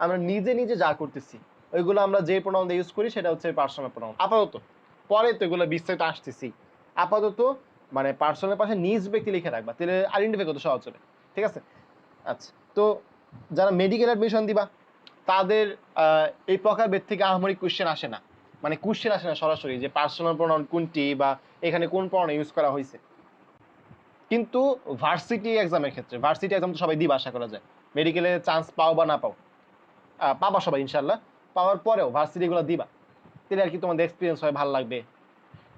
আমরা নিজে নিজে যা করতেছি, ওইগুলো আমরা যে প্রোনাউন ইউজ করি সেটা হচ্ছে পার্সোনাল প্রোনাউন আপাতত। পরে তো এগুলো বিস্তারিত আসতেছি, আপাতত মানে পার্সোনাল পাশে নিজ ব্যক্তি লিখে রাখবা, তাহলে আইডেন্টিফাই করতে সহজ হবে, ঠিক আছে? আচ্ছা, তো যারা মেডিকেল অ্যাডমিশন দিবা, তাদের এই প্রকারভেদ থেকে আহামরি কোশ্চেন আসে না, মানে কোশ্চেন আসে না সরাসরি যে পার্সোনাল প্রোনাউন কোনটি বা এখানে কোন প্রোনাউন ইউজ করা হয়েছে। কিন্তু ভার্সিটি এক্সামের ক্ষেত্রে, ভার্সিটি এক্সাম তো সবাই দিবা আশা করা যায়, মেডিকেলে চান্স পাও বা না পাও, পাবা সবাই ইনশাল্লাহ। পাওয়ার পরেও ভার্সিটিগুলো দিবা, তাহলে আর কি তোমাদের এক্সপিরিয়েন্স হয়, ভালো লাগবে।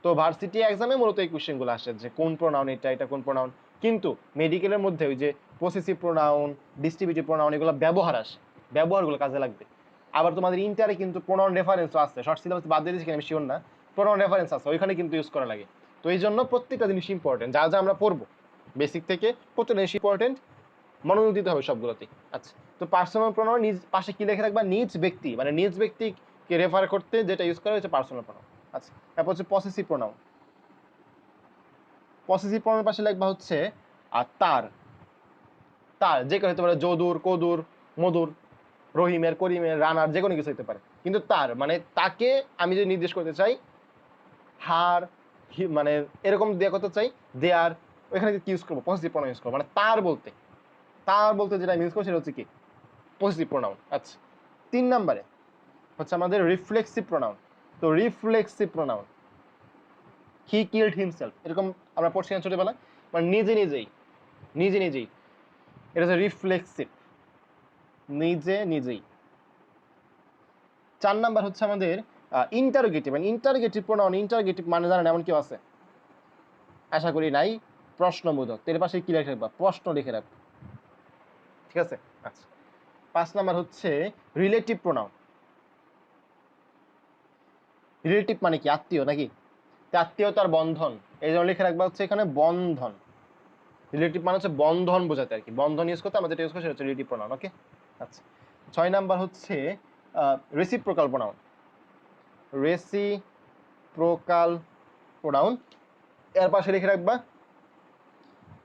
তো ভার্সিটি এক্সামে মূলত এই কোশ্চেনগুলো আসে যে কোন প্রোনাউন এটা কোন প্রোনাউন। কিন্তু মেডিকেলের মধ্যে ওই যে পসেসিভ প্রোনাউন, ডিস্ট্রিবিউটিভ প্রোনাউন, এগুলো ব্যবহার আসে, ব্যবহারগুলো কাজে লাগবে। আবার তোমাদের ইন্টারে কিন্তু প্রোনাউন রেফারেন্সও আছে, শর্ট সিলেবাস বাদ দিয়ে দিচ্ছি আমি শিওর না, প্রোনাউন রেফারেন্স আছে, ওইখানে কিন্তু ইউজ করা লাগে। তো এই জন্য প্রত্যেকটা জিনিস ইম্পর্টেন্ট, যা যা আমরা পড়বো বেসিক থেকে প্রত্যেকটা জিনিস ইম্পর্টেন্ট, মনোযোগ দিতে হবে সবগুলোতেই। আচ্ছা, তো পার্সোনাল প্রোনাউন নিজ পাশে কি লিখে রাখবা? নিজ ব্যক্তি, মানে নিজ ব্যক্তিকে রেফার করতে যেটা ইউজ করা হচ্ছে পার্সোনাল প্রোনাউন। আচ্ছা, তারপর হচ্ছে পসেসিভ প্রোনাউন। পসেসিভ প্রোনাউনের পাশে লিখবা হচ্ছে আর তার, তার যে কোনো হতে পারে, যদুর, কদুর, মধুর, রহিমের, করিমের, রানার, যে কোনো কিছু হতে পারে, কিন্তু তার মানে তাকে আমি যদি নির্দেশ করতে চাই, হার, মানে এরকম দিয়ে করতে চাই, দেয়ার, ওইখানে কি ইউজ করবো? পসেসিভ প্রোনাউন ইউজ করবো, মানে তার বলতে, তার বলতে যেটা আমি ইউজ করবো সেটা হচ্ছে কি? Possessive pronoun. আচ্ছা, 3 নম্বরে হচ্ছে আমাদের রিফ্লেক্সিভ প্রোনাউন। তো রিফ্লেক্সিভ প্রোনাউন, হি কিলড হিমসেলফ, এরকম আমরা পড়ছি না ছোটবেলায়, মানে নিজে নিজেই, নিজে নিজেই, এটা হচ্ছে রিফ্লেক্সিভ, নিজে নিজেই। 4 নাম্বার হচ্ছে আমাদের ইন্টারোগেটিভ, মানে ইন্টারোগেটিভ প্রোনাউন। ইন্টারোগেটিভ মানে জানেন এমন কেউ আছে? আশা করি নাই। প্রশ্নবোধক, এর পাশে কি লিখে রাখবা? প্রশ্ন লিখে রাখবা, ঠিক আছে? আচ্ছা, 5 নাম্বার হচ্ছে রিলেটিভ প্রোনাউন। রিলেটিভ মানে কি? আত্মীয় নাকি? আত্মীয়তার বন্ধন, এই জন্য লিখে রাখবা হচ্ছে এখানে বন্ধন। রিলেটিভ মানে হচ্ছে বন্ধন বোঝাতে আর কি, বন্ধন ইউজ করতে আমরা যেটা ইউজ করি সেটা হচ্ছে রিলেটিভ প্রোনাউন। ওকে, আচ্ছা। 6 নাম্বার হচ্ছে রেসিপ্রোকাল প্রোনাউন। রেসিপ্রোকাল প্রোনাউন, এর পাশে লিখে রাখবা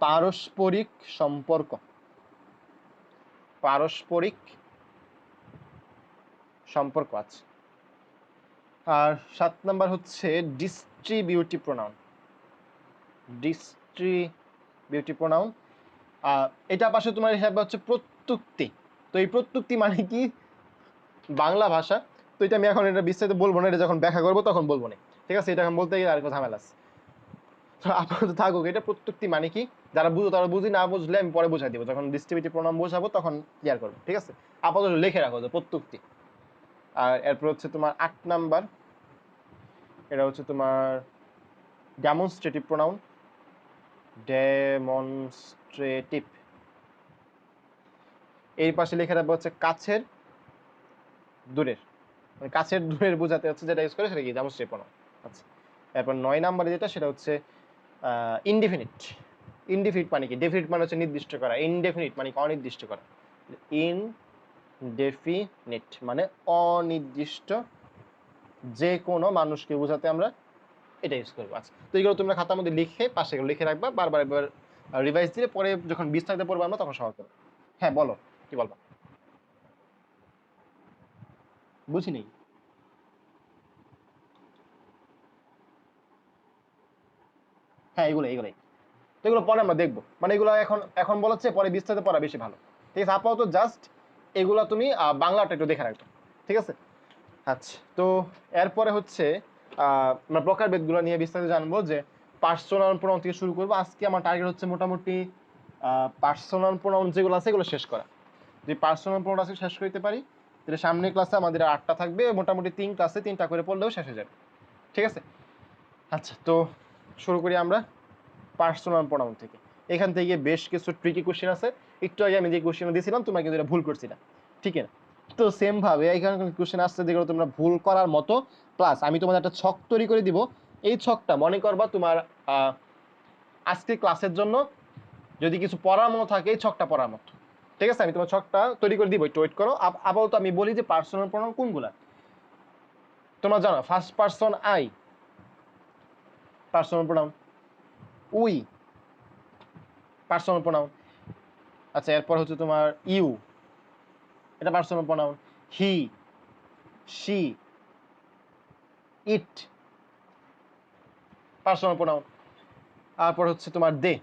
পারস্পরিক সম্পর্ক, পারস্পরিক সম্পর্ক। আছে। আর 7 নাম্বার হচ্ছে ডিস্ট্রিবিউটিভ প্রোনাউন। ডিস্ট্রিবিউটিভ প্রোনাউন, এটা পাশে তোমার হিসাবে হচ্ছে প্রত্যুক্তি। তো এই প্রত্যুক্তি মানে কি? বাংলা ভাষা, তো এটা আমি এখন এটা বিস্তারিত বলবো না, এটা যখন ব্যাখ্যা করবো তখন বলবো না, ঠিক আছে? এটা এখন বলতে গেলে আর একটা ঝামেলা আছে, তো আপাতত থাকুক। এটা প্রত্যুক্তি মানে কি? যারা বুঝো তারা বুঝি, না বুঝলে আমি পরে বোঝাই দিব, যখন ডিস্ট্রিবিউটিভ প্রোনাউন বোঝাবো তখন ক্লিয়ার করবো, ঠিক আছে? আপাতত লিখে রাখো যে প্রত্যুক্তি। আর এরপর হচ্ছে তোমার 8 নাম্বার, এটা হচ্ছে তোমার ডেমনস্ট্রেটিভ প্রোনাউন। ডেমনস্ট্রেটিভ, এর পাশে লিখে রাখবো হচ্ছে কাছের দূরের, মানে কাছের দূরের বোঝাতে হচ্ছে যেটা ইউজ করে সেটা কি যাবতীয় প্রণাম। আচ্ছা, এরপর 9 নাম্বারে যেটা সেটা হচ্ছে ইনডেফিনিট। ইনডেফিনিট মানে কি? ডেফিনিট মানে হচ্ছে নির্দিষ্ট করা, ইনডেফিনিট মানে অনির্দিষ্ট করা। ইনডেফিনিট মানে অনির্দিষ্ট যে কোনো মানুষকে বোঝাতে আমরা এটা ইউজ করবো। আচ্ছা, তো এইগুলো তোমরা খাতার মধ্যে লিখে পাশে লিখে রাখবা, বারবার একবার রিভাইজ দিলে পরে যখন বিস্তারিত পড়বো আমরা তখন সহজ হবে। হ্যাঁ বলো, কি বলবো? বুঝিনি। হ্যাঁ এগুলোই তো এগুলো পরে আমরা দেখবো, মানে এগুলো এখন এখন বলাচ্ছে, পরে বিস্তারিত পড়া বেশি ভালো। ঠিক আছে, আপাতত জাস্ট এগুলো তুমি বাংলাটা একটু দেখে রাখবে, ঠিক আছে? আচ্ছা, তো এরপরে হচ্ছে আমরা প্রকারভেদগুলো নিয়ে বিস্তারিত জানবো, যে পার্সোনাল প্রোনাউন থেকে শুরু করবো। আজকে আমার টার্গেট হচ্ছে মোটামুটি পার্সোনাল প্রোনাউন যেগুলো আছে এগুলো শেষ করা। যদি পার্সোনাল প্রোনাউন আজকে শেষ করতে পারি তাহলে সামনের ক্লাসে আমাদের 8টা থাকবে, মোটামুটি 3 ক্লাসে 3টা করে পড়লেও শেষ হয়ে যাবে, ঠিক আছে? আচ্ছা, তো শুরু করি আমরা পার্সোনাল প্রোনাউন থেকে। এখান থেকে বেশ কিছু ট্রিকি কোশ্চেন আছে। একটু আগে আমি যে কোশ্চেন দিয়েছিলাম তোমরা কিন্তু এটা ভুল করছিলাম, ঠিক আছে? তো সেম ভাবে এখানে কোশ্চেন আসছে যেগুলো তোমরা ভুল করার মতো, প্লাস আমি তোমাদের একটা ছক তৈরি করে দিব। এই ছকটা মনে করবা তোমার আজকে ক্লাসের জন্য যদি কিছু পড়ার মতো থাকে এই ছকটা পড়ার মতো, ঠিক আছে? আমি তোমার ছকটা তৈরি করে দিব, একটু ওয়েট করো। আপাতত আমি বলি যে পার্সোনাল প্রোনাউন কোনগুলা তোমরা জানো। First person I, personal pronoun. We, personal pronoun. আচ্ছা, এরপর হচ্ছে তোমার ইউ, এটা personal pronoun. He, she, it, personal pronoun. তারপর হচ্ছে তোমার দে।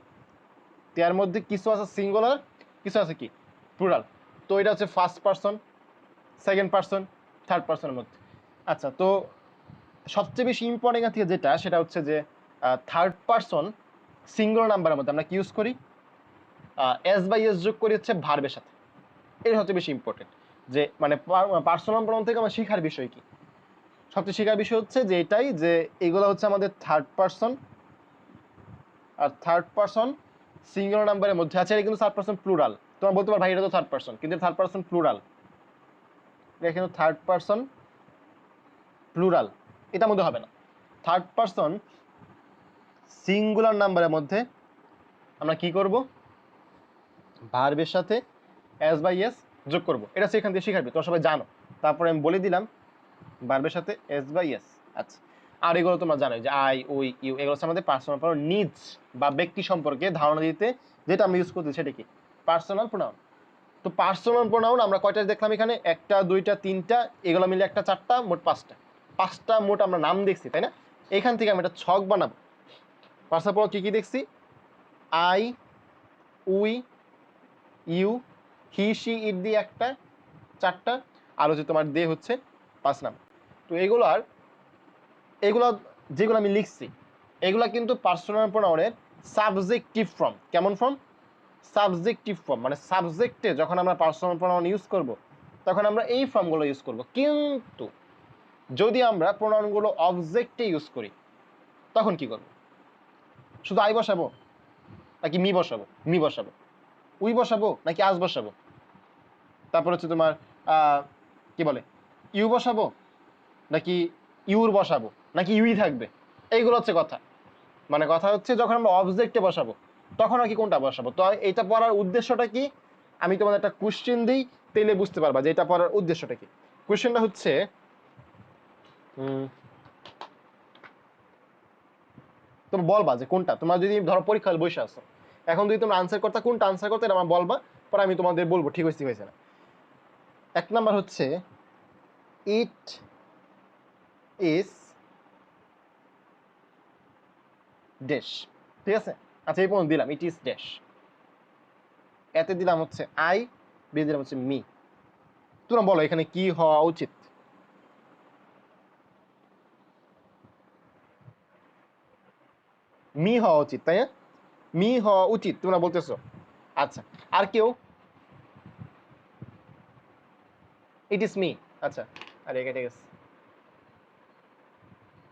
এর মধ্যে কিছু আছে সিঙ্গুলার, কিছু আছে কি প্লুরাল। তো এটা হচ্ছে first person, second person, third পারসনের মধ্যে। আচ্ছা, তো সবচেয়ে বেশি ইম্পর্টেন্ট থেকে যেটা সেটা হচ্ছে যে থার্ড পারসন সিঙ্গুলার নাম্বারের মধ্যে আমরা কি ইউজ করি? এস বাই এস যোগ করি হচ্ছে ভার্বের সাথে। এটা হচ্ছে বেশি ইম্পর্টেন্ট, যে মানে পার্সোনাল প্রোনাউন থেকে আমার শেখার বিষয় কি, সবচেয়ে শেখার বিষয় হচ্ছে যে এটাই, যে এগুলো হচ্ছে আমাদের থার্ড পারসন, আর থার্ড পারসন সিঙ্গুলার নাম্বারের মধ্যে আছে। এটা কিন্তু থার্ড পারসন প্লুরাল। তোমার বলতে পারো ভাই এটা তো থার্ড পারসন, কিন্তু থার্ড পারসন প্লুরাল। এটা কিন্তু থার্ড পারসন প্লুরাল, এটার মধ্যে হবে না। থার্ড পারসন সিঙ্গুলার নাম্বারের মধ্যে আমরা কি করব? ভার্বের সাথে এস বাই এস যোগ করব। এটা সেখান থেকে শিখাবে, তোমরা সবাই জানো। তারপরে আমি বলে দিলাম ভার্বের সাথে এস বাই এস। আচ্ছা, আর এগুলো তোমরা জানো যে আই, উই, ইউ, এগুলো হচ্ছে আমাদের পার্সোনাল প্রোনাউন। নিজ বা ব্যক্তি সম্পর্কে ধারণা দিতে যেটা আমরা ইউজ করতেছি সেটা কি? Personal pronoun. তো পার্সোনাল প্রোনাউন আমরা কয়টা দেখলাম এখানে? একটা, দুইটা, তিনটা, এগুলো মিলে একটা, চারটা, মোট পাঁচটা। পাঁচটা মোট আমরা নাম দেখছি, তাই না? এখান থেকে আমি একটা ছক বানাবো। পার্সোনাল প্রোনাউন কি কি দেখছি? I, we, you, he, she, it দিয়ে একটা, চারটা, আর হচ্ছে তোমার দে হচ্ছে 5 নাম্বার। তো এগুলো যেগুলো আমি লিখছি এগুলা কিন্তু পার্সোনাল প্রোনাউনের সাবজেক্টিভ ফর্ম। কেমন ফর্ম? সাবজেক্টিভ ফর্ম, মানে সাবজেক্টে যখন আমরা পার্সোনাল প্রোনাউন ইউজ করব তখন আমরা এই ফর্মগুলো ইউজ করব। কিন্তু যদি আমরা প্রোনাউনগুলো অবজেক্টে ইউজ করি তখন কি করব? শুধু আই বসাবো নাকি মি বসাবো? মি বসাবো। উই বসাবো নাকি আজ বসাবো? তারপর হচ্ছে তোমার কি বলে, ইউ বসাবো নাকি ইউর বসাবো নাকি ইউই থাকবে? এইগুলো হচ্ছে কথা। মানে কথা হচ্ছে যখন আমরা অবজেক্টে বসাবো তখন আর কি কোনটা বসাবো। তো এটা পড়ার উদ্দেশ্যটা কি? আমি তোমাদের একটা কোশ্চেন দিই, তাইলে বুঝতে পারবা যে এটা পড়ার উদ্দেশ্যটা কি। কোশ্চেনটা হচ্ছে তুমি বলবা যে কোনটা, তোমরা যদি ধরো পরীক্ষা হলে বসে আসো, এখন যদি তোমরা আনসার করতে, কোনটা আনসার করতে এটা আমার বলবা, পরে আমি তোমাদের বলবো ঠিক হয়েছে হয়েছে না। 1 নাম্বার হচ্ছে ইট ইজ ড্যাশ, ঠিক আছে? আচ্ছা, এই পর্যন্ত দিলাম ইট ইজ ড্যাশ। এতে দিলাম হচ্ছে আই, বি দিলাম হচ্ছে মি। তোমরা বলো এখানে কি হওয়া উচিত? মি হওয়া উচিত, তাই না? মি হওয়া উচিত তোমরা বলতেছো। আচ্ছা, আর কেউ? It is me. আচ্ছা, আরে কেটে গেছে।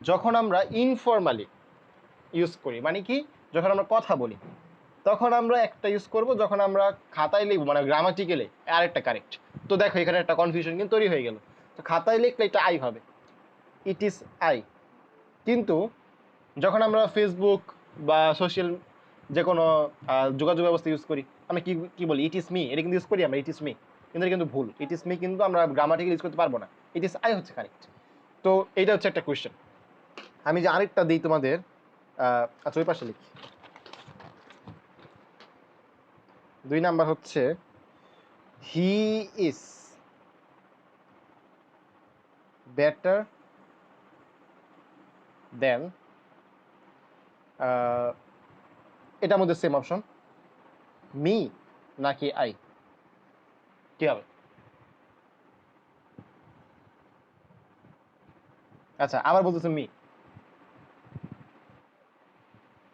যখন আমরা ইনফরমালি ইউজ করি, মানে কি, যখন আমরা কথা বলি তখন আমরা একটা ইউজ করব, যখন আমরা খাতায় লিখবো মানে গ্রামাটিক্যালি আরেকটা কারেক্ট। তো দেখো এখানে একটা কনফিউশন কিন্তু তৈরি হয়ে গেল। তো খাতায় লিখলে এটা আই হবে, ইট ইজ আই। কিন্তু যখন আমরা ফেসবুক বা সোশ্যাল যে কোনো যোগাযোগ ব্যবস্থা ইউজ করি, আমরা কি কি বলি, ইট ইজ মি, এটা কিন্তু ইউজ করি আমরা, ইট ইজ মি, কিন্তু এটা কিন্তু ভুল। ইট ইজ মি কিন্তু আমরা গ্রামাটিক্যালি ইউজ করতে পারবো না, ইট ইজ আই হচ্ছে কারেক্ট। তো এইটা হচ্ছে একটা কোয়েশ্চেন। আমি যে আরেকটা দিই তোমাদের, আচ্ছা ওই পাশে লিখি। 2 নাম্বার হচ্ছে হি ইজ বেটার দেন, এটার মধ্যে সেম অপশন, মি নাকি আই, কি হবে? আচ্ছা আবার বলতেছে মি,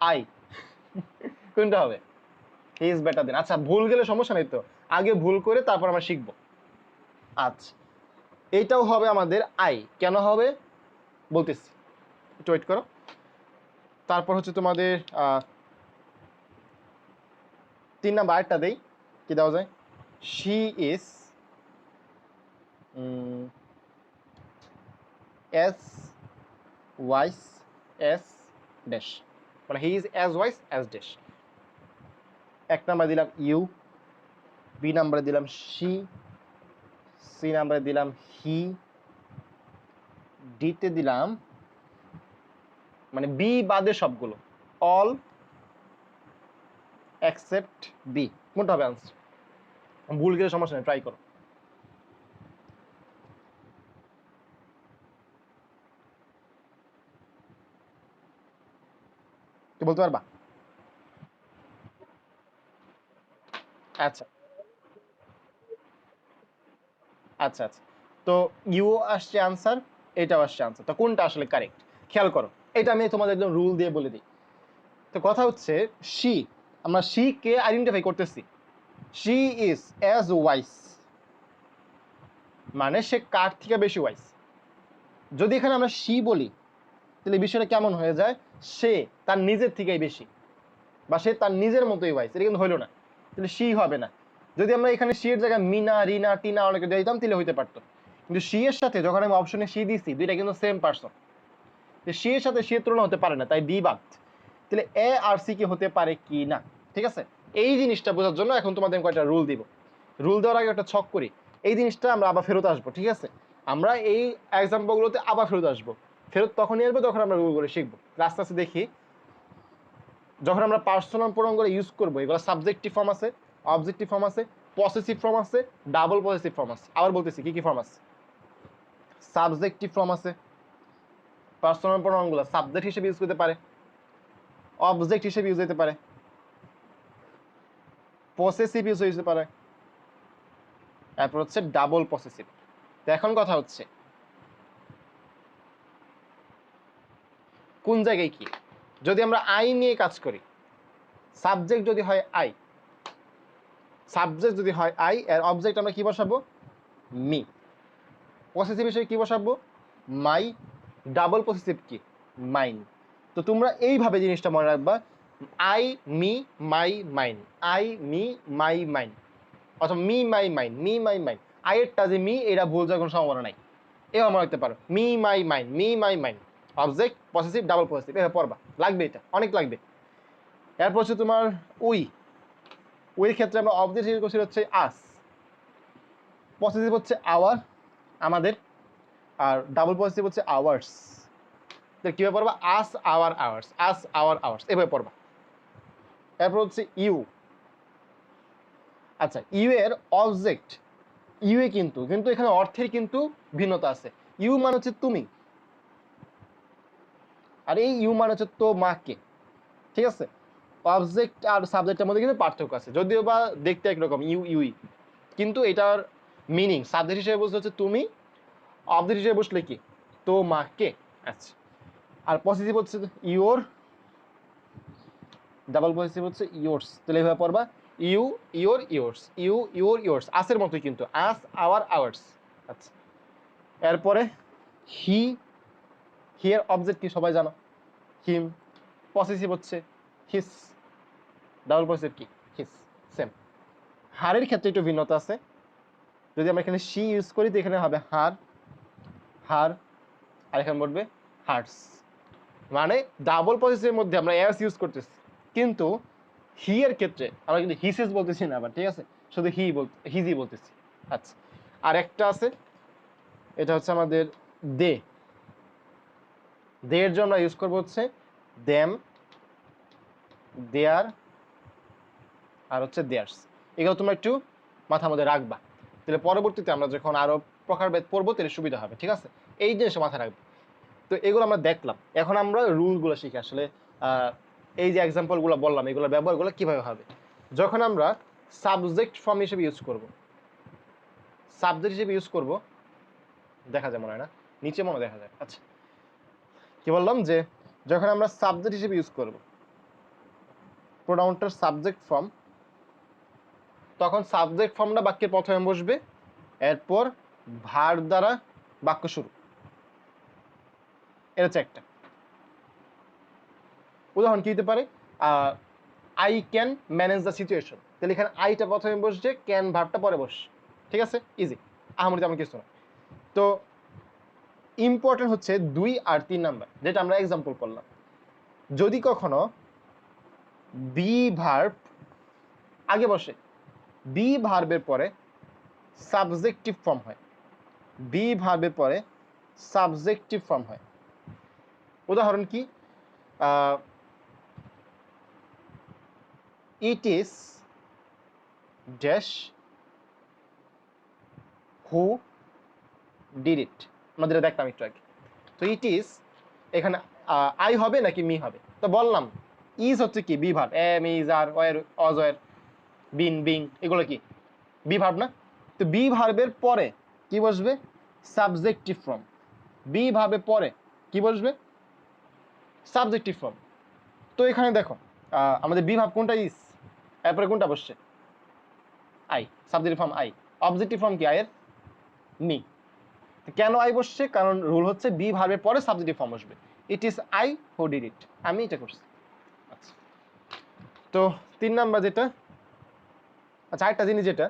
আই, কোনটা হবে? হি ইজ বেটার দেন। আচ্ছা ভুল গেলে সমস্যা নেই তো, আগে ভুল করে তারপর আমরা শিখবো। আচ্ছা এইটাও হবে আমাদের আই, কেন হবে বলতেছি, একটু ওয়েট করো। তারপর হচ্ছে তোমাদের 3 নাম্বার আরেকটা দেই, কি দেওয়া যায়? She is as wise as dash, মানে he is as wise as dash। 1 number দিলাম ইউ, বি নাম্বারে দিলাম শি, সি নাম্বারে দিলাম হি, ডিতে দিলাম মানে বি বাদে সবগুলো, অল এক্সেপ্ট বি। কোনটা হবে আনসার? ভুল গেলে সমস্যা নেই, ট্রাই করো। কি বলতে পারবা? আচ্ছা আচ্ছা আচ্ছা, তো ইউ আসছে আনসার, এটাও আসছে আনসার, তো কোনটা আসলে কারেক্ট খেয়াল করো। এটা আমি তোমাদের একদম রুল দিয়ে বলে দিই। তো কথা হচ্ছে শি, আমরা শি কে আইডেন্টিফাই করতেছি, শি ইজ অ্যাজ ওয়াইস, মানে সে কার থেকে বেশি ওয়াইস। যদি এখানে আমরা শি বলি তাহলে বিষয়টা কেমন হয়ে যায়, সে তার নিজের থেকেই বেশি বা সে তার নিজের মতোই ওয়াইস, এটা কিন্তু হইলো না, তাহলে শি হবে না। যদি আমরা এখানে শি এর জায়গায় মিনা রিনা টিনা অনেকে দিয়ে দিতাম তাহলে হইতে পারতো, কিন্তু শি এর সাথে যখন আমি অপশনে শি দিছি, দুইটা কিন্তু সেম পারসন, শি এর সাথে শি এর তুলনা হতে পারে না, তাই বি বাদ। তাহলে এ আর সি কি হতে পারে কি না, ঠিক আছে? এই জিনিসটা বোঝার জন্য এখন তোমাদের কয়েকটা রুল দিব। রুল দেওয়ার আগে একটা ছক করি, এই জিনিসটা আমরা আবার ফেরত আসবো, ঠিক আছে? আমরা এই এক্সাম্পলগুলোতে আবার ফেরত আসবো, ফেরত তখনই আসবো যখন আমরা রুলগুলো শিখবো। আস্তে আস্তে দেখি, যখন আমরা পার্সোনাল প্রোনাউনগুলো ইউজ করবো, এগুলো সাবজেক্টিভ ফর্ম আছে, অবজেক্টিভ ফর্ম আছে, পসেসিভ ফর্ম আছে, ডাবল পসেসিভ ফর্ম আছে। আবার বলতেছি কি কি ফর্ম আছে। সাবজেক্টিভ ফর্ম আছে, পার্সোনাল প্রোনাউনগুলো সাবজেক্ট হিসেবে ইউজ করতে পারে, অবজেক্ট হিসেবে ইউজ হতে পারে, পসেসিভ ইউজ হতে পারে, তারপর হচ্ছে ডাবল পসেসিভ। তো এখন কথা হচ্ছে কোন জায়গায় কি, যদি আমরা আই নিয়ে কাজ করি, সাবজেক্ট যদি হয় আই, সাবজেক্ট যদি হয় আই, এর অবজেক্ট আমরা কি বসাবো, মি। পসেসিভ হিসেবে কি বসাবো, মাই। ডাবল পসেসিভ কি, মাইন। তো তোমরা এইভাবে জিনিসটা মনে রাখবা, I me my mine, I me my mine, অথবা me my mine, me my mine. আইয়েরটা যে মি, এটা ভুল যাওয়ার কোনো সম্ভাবনা নাই, এভাবে মনে রাখতে পারো, me my mine, me my mine, object possessive double possessive, এভাবে পড়বা, লাগবে, এটা অনেক লাগবে। এরপর হচ্ছে তোমার উই, উইয়ের ক্ষেত্রে আমরা অবজেক্ট ইউজ করছি হচ্ছে আস, পসেসিভ হচ্ছে আওয়ার, আমাদের, আর ডাবল পসেসিভ হচ্ছে আওয়ার্স। কিভাবে পড়বা, us our ours, us our ours, এভাবে পড়বা। এরপর হচ্ছে ইউ। আচ্ছা ইউ এর অবজেক্ট, ইউ এ কিন্তু কিন্তু এখানে অর্থের কিন্তু ভিন্নতা আছে। ইউ মানে হচ্ছে তুমি, আর এই ইউ মানে হচ্ছে তোমাকে, ঠিক আছে? অবজেক্ট আর সাবজেক্টের মধ্যে কিন্তু পার্থক্য আছে, যদিও বা দেখতে একরকম ইউ ইউই, কিন্তু এটার মিনিং সাবজেক্ট হিসেবে বসলে হচ্ছে তুমি, অবজেক্ট হিসেবে বসলে কি, তোমাকে। আচ্ছা আর পসেসিভ হচ্ছে ইউর, ডাবল পসেসিভ হচ্ছে ইয়োর্স। তাহলে এভাবে পড়বা, you your yours, you your yours, আসের মতোই কিন্তু, আস আওয়ার আওয়ার্স। আচ্ছা এরপরে হি, হি এর অবজেক্ট কি সবাই জানো, হিম। পসেসিভ হচ্ছে হিস, ডাবল পসেসিভ কি, হিস, সেম। হারের ক্ষেত্রে একটু ভিন্নতা আছে, যদি আমরা এখানে শি ইউজ করি তো এখানে হবে হার, হার, আর এখানে বলবে হার্টস। মানে ডাবল পজিটিভের মধ্যে আমরা এস ইউজ করতেছি, কিন্তু হি এর ক্ষেত্রে আমরা কিন্তু হিসেস বলতেছি না আবার, ঠিক আছে, শুধু হিজি বলতেছি। আচ্ছা, আর একটা আছে, এটা হচ্ছে আমাদের দে। দে এর জন্য আমরা ইউজ করবো হচ্ছে দেম, দেয়ার, আর হচ্ছে দেয়ার্স। এগুলো তোমরা একটু মাথার মধ্যে রাখবা, তাহলে পরবর্তীতে আমরা যখন আরো প্রকারভেদ পড়বো তাহলে সুবিধা হবে, ঠিক আছে। এই জিনিসটা মাথায় রাখবে। তো এগুলো আমরা দেখলাম, এখন আমরা রুলগুলো শিখি আসলে। এই যে এক্সাম্পলগুলো বললাম, এগুলোর ব্যবহারগুলো কিভাবে হবে যখন আমরা সাবজেক্ট ফর্ম হিসেবে ইউজ করব। সাবজেক্ট হিসেবে ইউজ করব, দেখা যায় মনে হয় না, নিচে মনে দেখা যায়। আচ্ছা, কি বললাম, যে যখন আমরা সাবজেক্ট হিসেবে ইউজ করব প্রোনাউনটার সাবজেক্ট ফর্ম, তখন সাবজেক্ট ফর্মটা বাক্যের প্রথমে বসবে, এরপর ভার দ্বারা বাক্য শুরু। এটা হচ্ছে একটা উদাহরণ। কি হতে পারে, I can manage the situation, তাহলে এখানে আইটা প্রথমে বসছে, ক্যান ভার্বটা পরে বসছে, ঠিক আছে, ইজি, আহামরি তেমন কিছু না। তো ইম্পর্টেন্ট হচ্ছে 2 আর 3 নাম্বার, যেটা আমরা এক্সাম্পল করলাম। যদি কখনো বি ভার্ব আগে বসে, বি ভার্বের পরে সাবজেক্টিভ ফর্ম হয়, বি ভার্বের পরে সাবজেক্টিভ ফর্ম হয়। উদাহরণ কি, it is dash who did it, আমাদের দেখতাম একটু আগে। তো ইট ইজ, এখানে আই হবে নাকি মি হবে? তো বললাম ইজ হচ্ছে কি be verb, am is are were অজয়ের বিন বিং, এগুলো কি বি ভার্ব না? তো বি ভার্বের পরে কি বসবে? Subjective form. বি ভার্বের পরে কি বসবে? Subjective form. তো এখানে দেখো আমাদের বি ভার্ব কোনটা? ইজ, এরপরে কোনটা বসছে? I, subjective form I. Objective form কি আয়ের? মি। কেন আই বসছে? কারণ রুল হচ্ছে বি ভার্বের পরে সাবজেক্টিভ ফর্ম বসবে। It is I who did it, আমি এটা করছি। আচ্ছা, তো 3 নাম্বার যেটা, আচ্ছা আরেকটা জিনিস যেটা,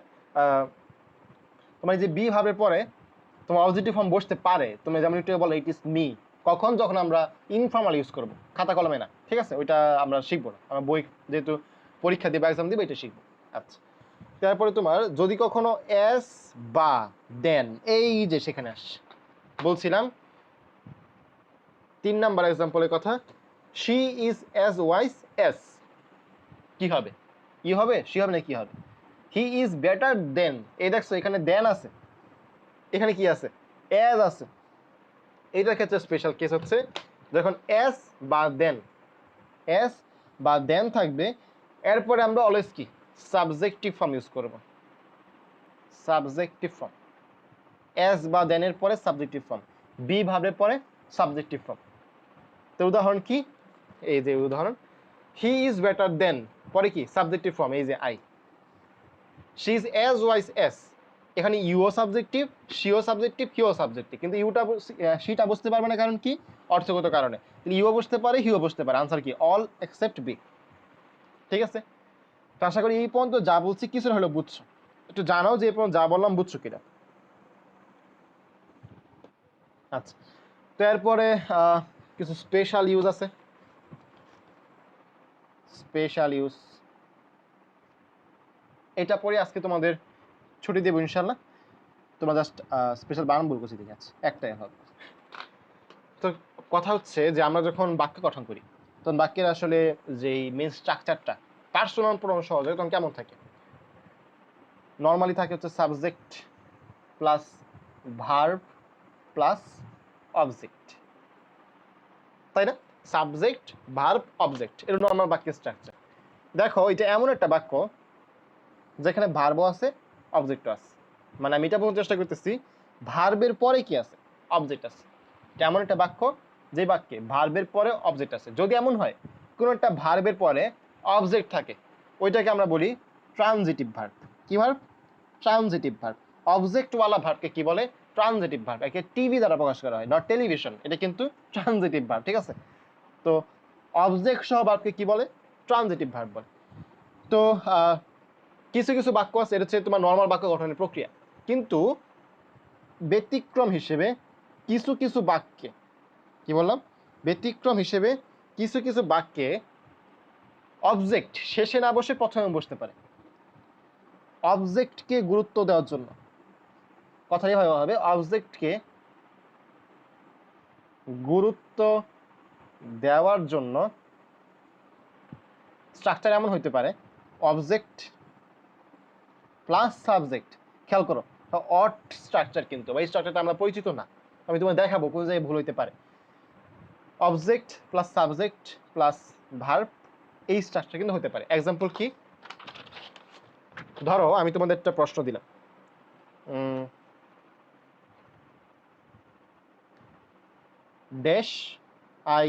তোমার যে বি ভার্বের পরে তোমার অবজেক্টিভ ফর্ম বসতে পারে, তুমি যেমন একটু বলো ইট ইজ মি, কখন? যখন আমরা ইনফর্মাল ইউজ করবো, খাতা কলমে না, ঠিক আছে, ওইটা আমরা শিখবো না, আমরা বই যেহেতু পরীক্ষা দিবে, এক্সাম দিবে, এটা শিখবো। আচ্ছা, তারপরে তোমার যদি কখনো এস বা দেন, এই যে সেখানে আসছে, বলছিলাম 3 নাম্বার এক্সাম্পলের কথা, she is as wise S, কি হবে? ই হবে, শি হবে না কি হবে? হি ইজ বেটার দেন, এই দেখছো এখানে দেন আছে, এখানে কি আছে? অ্যাজ আছে। এইটার ক্ষেত্রে স্পেশাল কেস হচ্ছে যখন এস বা দেন, এস বা দেন থাকবে, এরপরে আমরা অলওয়েজ কি সাবজেক্টিভ ফর্ম ইউজ করব। সাবজেক্টিভ ফর্ম, এস বা দেনের পরে সাবজেক্টিভ ফর্ম, বি ভার্বের পরে সাবজেক্টিভ ফর্ম। তো উদাহরণ কি, এই যে উদাহরণ, হি ইজ বেটার দেন, পরে কি সাবজেক্টিভ ফর্ম, এই যে I. She is as wise S, এখানে ইউও সাবজেক্টিভ, শিও সাবজেক্টিভ, হিও সাবজেক্টিভ, কিন্তু ইউটা শিটা বুঝতে পারবে না, কারণ কি? অর্থগত কারণে। ইউও বসতে পারে, হিও বসতে পারে, আনসার কি? All except B. ঠিক আছে, তো আশা করি এই পর্যন্ত যা বলছি কিছু হলো বুঝছো। একটু জানাও যে এই পর্যন্ত যা বললাম বুঝছো কিনা। আচ্ছা, তো এরপরে কিছু স্পেশাল ইউজ আছে। স্পেশাল ইউজ, এটা পরে আজকে তোমাদের ছুটি দেবো ইনশাল্লাহ। তোমরা জাস্ট স্পেশাল বানান ভুল করছি, ঠিক আছে, একটাই হবে। তো কথা হচ্ছে যে আমরা যখন বাক্য গঠন করি, তখন বাক্যের আসলে যেই মেন স্ট্রাকচারটা পার্সোনাল প্রোনাউন সহজ হয়, তখন কেমন থাকে? নর্মালি থাকে হচ্ছে subject plus verb plus object, তাই না? সাবজেক্ট ভার্ব অবজেক্ট, এটা নর্মাল বাক্যের স্ট্রাকচার। দেখো এটা এমন একটা বাক্য যেখানে ভার্বও আছে, অবজেক্টও আছে। মানে আমি এটা বোঝার চেষ্টা করতেছি, ভার্বের পরে কি আছে? অবজেক্ট আছে। এমন একটা বাক্য যে বাক্যে ভার্বের পরে অবজেক্ট আছে। যদি এমন হয় কোনো একটা ভার্বের পরে অবজেক্ট থাকে, ওইটাকে আমরা বলি ট্রানজিটিভ ভার্ব। কি ভার্ব? Transitive verb. অবজেক্টওয়ালা ভার্বকে কি বলে? Transitive verb. একে টিভি দ্বারা প্রকাশ করা হয়, নট টেলিভিশন, এটা কিন্তু ট্রানজিটিভ ভার্ব, ঠিক আছে। তো অবজেক্ট সহ ভার্বকে কি বলে? ট্রানজিটিভ ভার্ব বলে। তো কিছু কিছু বাক্য আছে, এটা হচ্ছে তোমার নর্মাল বাক্য গঠনের প্রক্রিয়া, কিন্তু ব্যতিক্রম হিসেবে কিছু কিছু বাক্যে, কি বললাম, ব্যতিক্রম হিসেবে কিছু কিছু বাক্যে অবজেক্ট শেষে না বসে প্রথমে বসতে পারে। অবজেক্টকে গুরুত্ব দেওয়ার জন্য, কথাই এভাবে হবে, অবজেক্টকে গুরুত্ব দেওয়ার জন্য স্ট্রাকচার এমন হইতে পারে অবজেক্ট প্লাস সাবজেক্ট। খেয়াল করো, অড স্ট্রাকচার কিন্তু, এই স্ট্রাকচারটা আমরা পরিচিত না, আমি তোমায় দেখাবো কোন জায়গায় ভুল হইতে পারে। Object plus subject plus verb, এই স্ট্রাকচার কিন্তু হতে পারে। এক্সাম্পল কি, ধরো আমি তোমাদের একটা প্রশ্ন দিলাম, dash I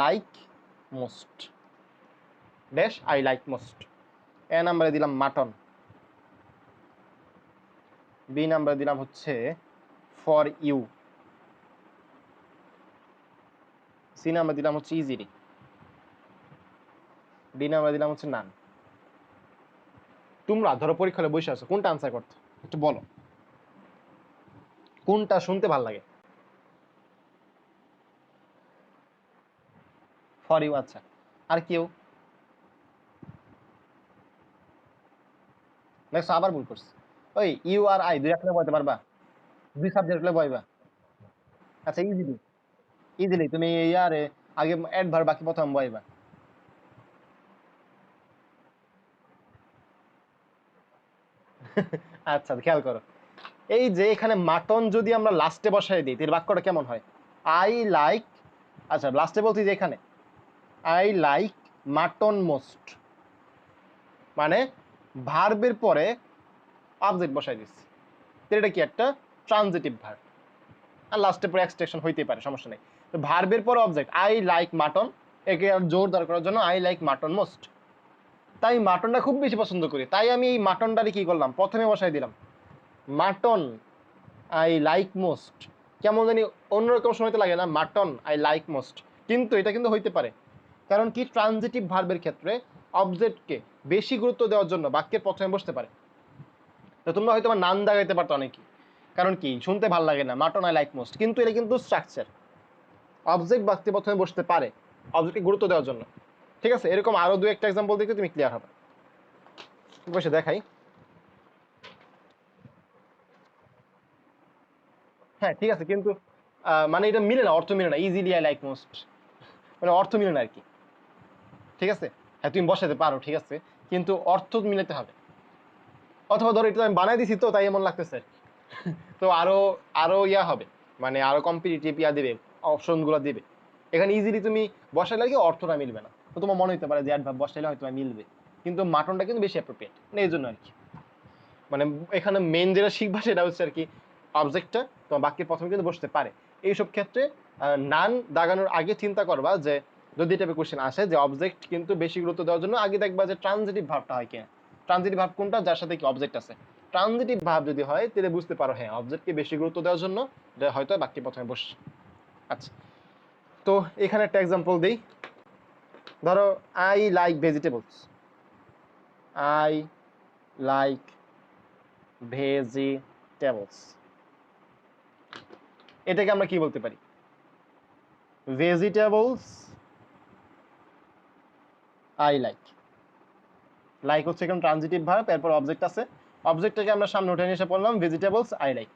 like most, dash I like most. এ নাম্বারে দিলাম মাটন, বি নাম্বারে দিলাম হচ্ছে ফর ইউ, সি নাম্বারে দিলাম হচ্ছে ইজিলি, ডি নাম্বারে দিলাম হচ্ছে নান। তোমরা ধরো পরীক্ষা হলে বসে আছো, কোনটা আনসার করতে একটু বলো, কোনটা শুনতে ভালো লাগে? ফর ইউ, আচ্ছা। আর কেউ? দেখছো আবার ভুল করছে। ওই ইউ আর আই দুই একলে বলতে পারবা? দুই সাবজেক্ট বইবা? আচ্ছা ইজিলি, ইজিলি তুমি ইয়ারে আগে অ্যাডভার্ব বাকি প্রথম বইবা। আচ্ছা খেয়াল করো, এই যে এখানে মাটন যদি আমরা লাস্টে বসাই দিই, এর বাক্যটা কেমন হয়? আই লাইক, আচ্ছা লাস্টে বলছি যে এখানে আই লাইক মাটন মোস্ট, মানে ভার্বের পরে অবজেক্ট বসাই দিচ্ছি, এটা কি একটা ট্রানজিটিভ ভার্ব, আর লাস্টে পরে এক্সটেনশন হইতেই পারে, সমস্যা নেই। তো ভার্বের পরে অবজেক্ট আই লাইক মাটন, একে আর জোরদার করার জন্য আই লাইক মাটন মোস্ট, তাই মাটনটা খুব বেশি পছন্দ করি, তাই আমি এই মাটনটারে কি করলাম, প্রথমে বসাই দিলাম মাটন আই লাইক মোস্ট। কেমন জানি অন্যরকম সময়তে লাগে না, মাটন আই লাইক মোস্ট, কিন্তু এটা কিন্তু হইতে পারে, কারণ কি ট্রানজিটিভ ভার্বের ক্ষেত্রে অবজেক্টকে বেশি গুরুত্ব দেওয়ার জন্য বাক্যের প্রথমে বসতে পারে। তো তোমরা হয়তো নাম দাগাইতে পারতো অনেকেই, কারণ কি শুনতে ভালো লাগে না মাটন আই লাইক মোস্ট, কিন্তু এটা কিন্তু স্ট্রাকচার, অবজেক্ট বাক্যে প্রথমে বসতে পারে অবজেক্টকে গুরুত্ব দেওয়ার জন্য। ঠিক আছে, এরকম আরো দু একটা এক্সাম্পল দিতে তুমি ক্লিয়ার হবে। বসে দেখাই, হ্যাঁ ঠিক আছে, কিন্তু মানে এটা মিলে না, অর্থ মিলে না, ইজিলি আই লাইক মোস্ট মানে অর্থ মিলে না আর কি। ঠিক আছে, হ্যাঁ তুমি বসাতে পারো ঠিক আছে, কিন্তু অর্থ মিলাতে হবে। অথবা ধরো এটা আমি বানাই দিছি তো তাই এমন লাগতেছে, তো আরো আরো ইয়া হবে, মানে আরো কম্পিটিটিভ ইয়া দিবে, অপশন গুলো দিবে। এখানে ইজিলি তুমি বসাইলে কি অর্থটা মিলবে না, তো তোমার মনে হতে পারে যে অ্যাডভার্ব বসাইলে হয়তো মিলবে, কিন্তু মাটনটা কিন্তু বেশি অ্যাপ্রোপ্রিয়েট, মানে এই জন্য আর কি। মানে এখানে মেন যেটা শিখবা সেটা হচ্ছে আর কি অবজেক্টটা তোমার বাক্যের প্রথমে কিন্তু বসতে পারে। এইসব ক্ষেত্রে নান দাগানোর আগে চিন্তা করবা যে যদি টাইপের কোশ্চেন আসে যে অবজেক্ট কিন্তু বেশি গুরুত্ব দেওয়ার জন্য, আগে দেখবা যে ট্রানজিটিভ ভার্বটা হয় কিনা, ট্রানজিটিভ ভার্ব কোনটা যার সাথে কি অবজেক্ট আছে। ট্রানজিটিভ ভার্ব যদি হয় তাহলে বুঝতে পারো হ্যাঁ অবজেক্টকে বেশি গুরুত্ব দেওয়ার জন্য হয়তো বাক্যের প্রথমে বসে। আচ্ছা, তো এখানে একটা এক্সাম্পল দিই, ধরো I like vegetables, I like vegetables, এটাকে আমরা কি বলতে পারি? ভেজিটেবলস আই লাইক, লাইক হচ্ছে এখানে ট্রানজিটিভ ভার্ব, এরপর অবজেক্ট আছে, অবজেক্টটাকে আমরা সামনে উঠে নিয়ে এসে পড়লাম ভেজিটেবলস আই লাইক।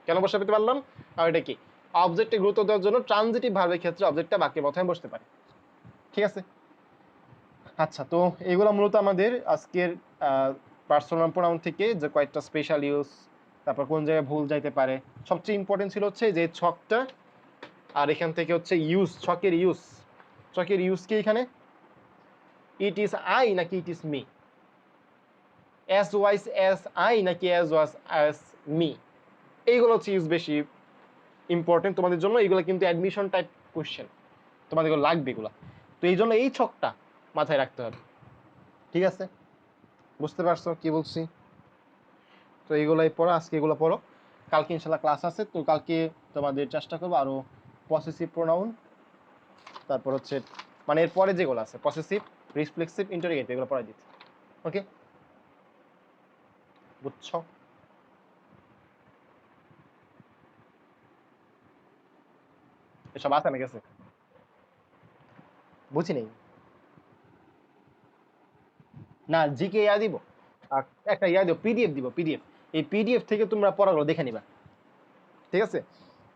কেন বসে পেতে পারলাম? আর এটা কি অবজেক্টে গুরুত্ব দেওয়ার জন্য ট্রানজিটিভ ভার্বের ক্ষেত্রে অবজেক্টটা বাক্যের প্রথমে বসতে পারে। ঠিক আছে, আচ্ছা তো এগুলো মূলত আমাদের আজকের পার্সোনাল প্রোনাউন থেকে যে কয়েকটা স্পেশাল ইউজ, তারপর কোন জায়গায় ভুল যাইতে পারে, সবচেয়ে ইম্পর্টেন্ট ছিল হচ্ছে যে ছকটা, আর এখান থেকে হচ্ছে ইউজ, ছকের ইউজ, ছকের ইউজ কি এখানে ইট ইজ আই নাকি it is me, as wise as I নাকি অ্যাজ ওয়াজ অ্যাজ মি, এইগুলো হচ্ছে ইউজ বেশি ইম্পর্টেন্ট তোমাদের জন্য, এগুলো কিন্তু অ্যাডমিশন টাইপ কোশ্চেন, তোমাদের লাগবে এগুলো, তো এই জন্য এই ছকটা মাথায় রাখতে হবে। ঠিক আছে, বুঝতে পারছো কি বলছি? তো এইগুলাই পড়ো, আজকে এগুলো পড়ো, কালকে ইনশাল্লাহ ক্লাস আছে, তো কালকে তোমাদের চেষ্টা করবো আরো পসেসিভ প্রোনাউন, তারপর হচ্ছে মানে এরপরে যেগুলো আছে পসেসিভ, রিফ্লেক্সিভ, ইন্টারোগেটিভ, এগুলো পড়াই দিচ্ছি। ওকে, বুঝছো? এসব আছে আমার কাছে, বুঝি নেই না। জিকে ইয়া দিব, আর একটা ইয়া দিব, পিডিএফ দিব, পিডিএফ। এই পিডিএফ থেকে তোমরা পড়াগুলো দেখে নিবা, ঠিক আছে?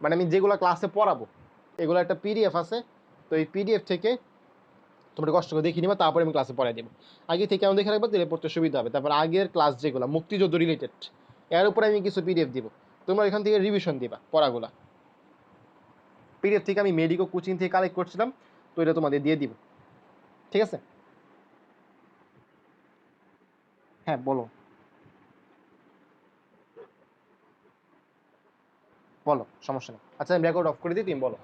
মানে আমি যেগুলো ক্লাসে পড়াবো এগুলো একটা পিডিএফ আছে, তো এই পিডিএফ থেকে তোমরা কষ্ট করে দেখে নিবা, তারপরে আমি ক্লাসে পড়াই দেবো। আগে থেকে আমি দেখে রাখবো, দিলে পড়তে সুবিধা হবে। তারপর আগের ক্লাস যেগুলো মুক্তিযুদ্ধ রিলেটেড, এর উপরে আমি কিছু পিডিএফ দিব, তোমরা এখান থেকে রিভিশন দিবা পড়াগুলা। পিডিএফ থেকে আমি মেডিকো কোচিং থেকে কালেক্ট করছিলাম, তো এটা তোমাদের দিয়ে দিব, ঠিক আছে? হ্যাঁ বলো, বলো, সমস্যা নেই। আচ্ছা আমি রেকর্ড অফ করে দিই, তুমি বলো।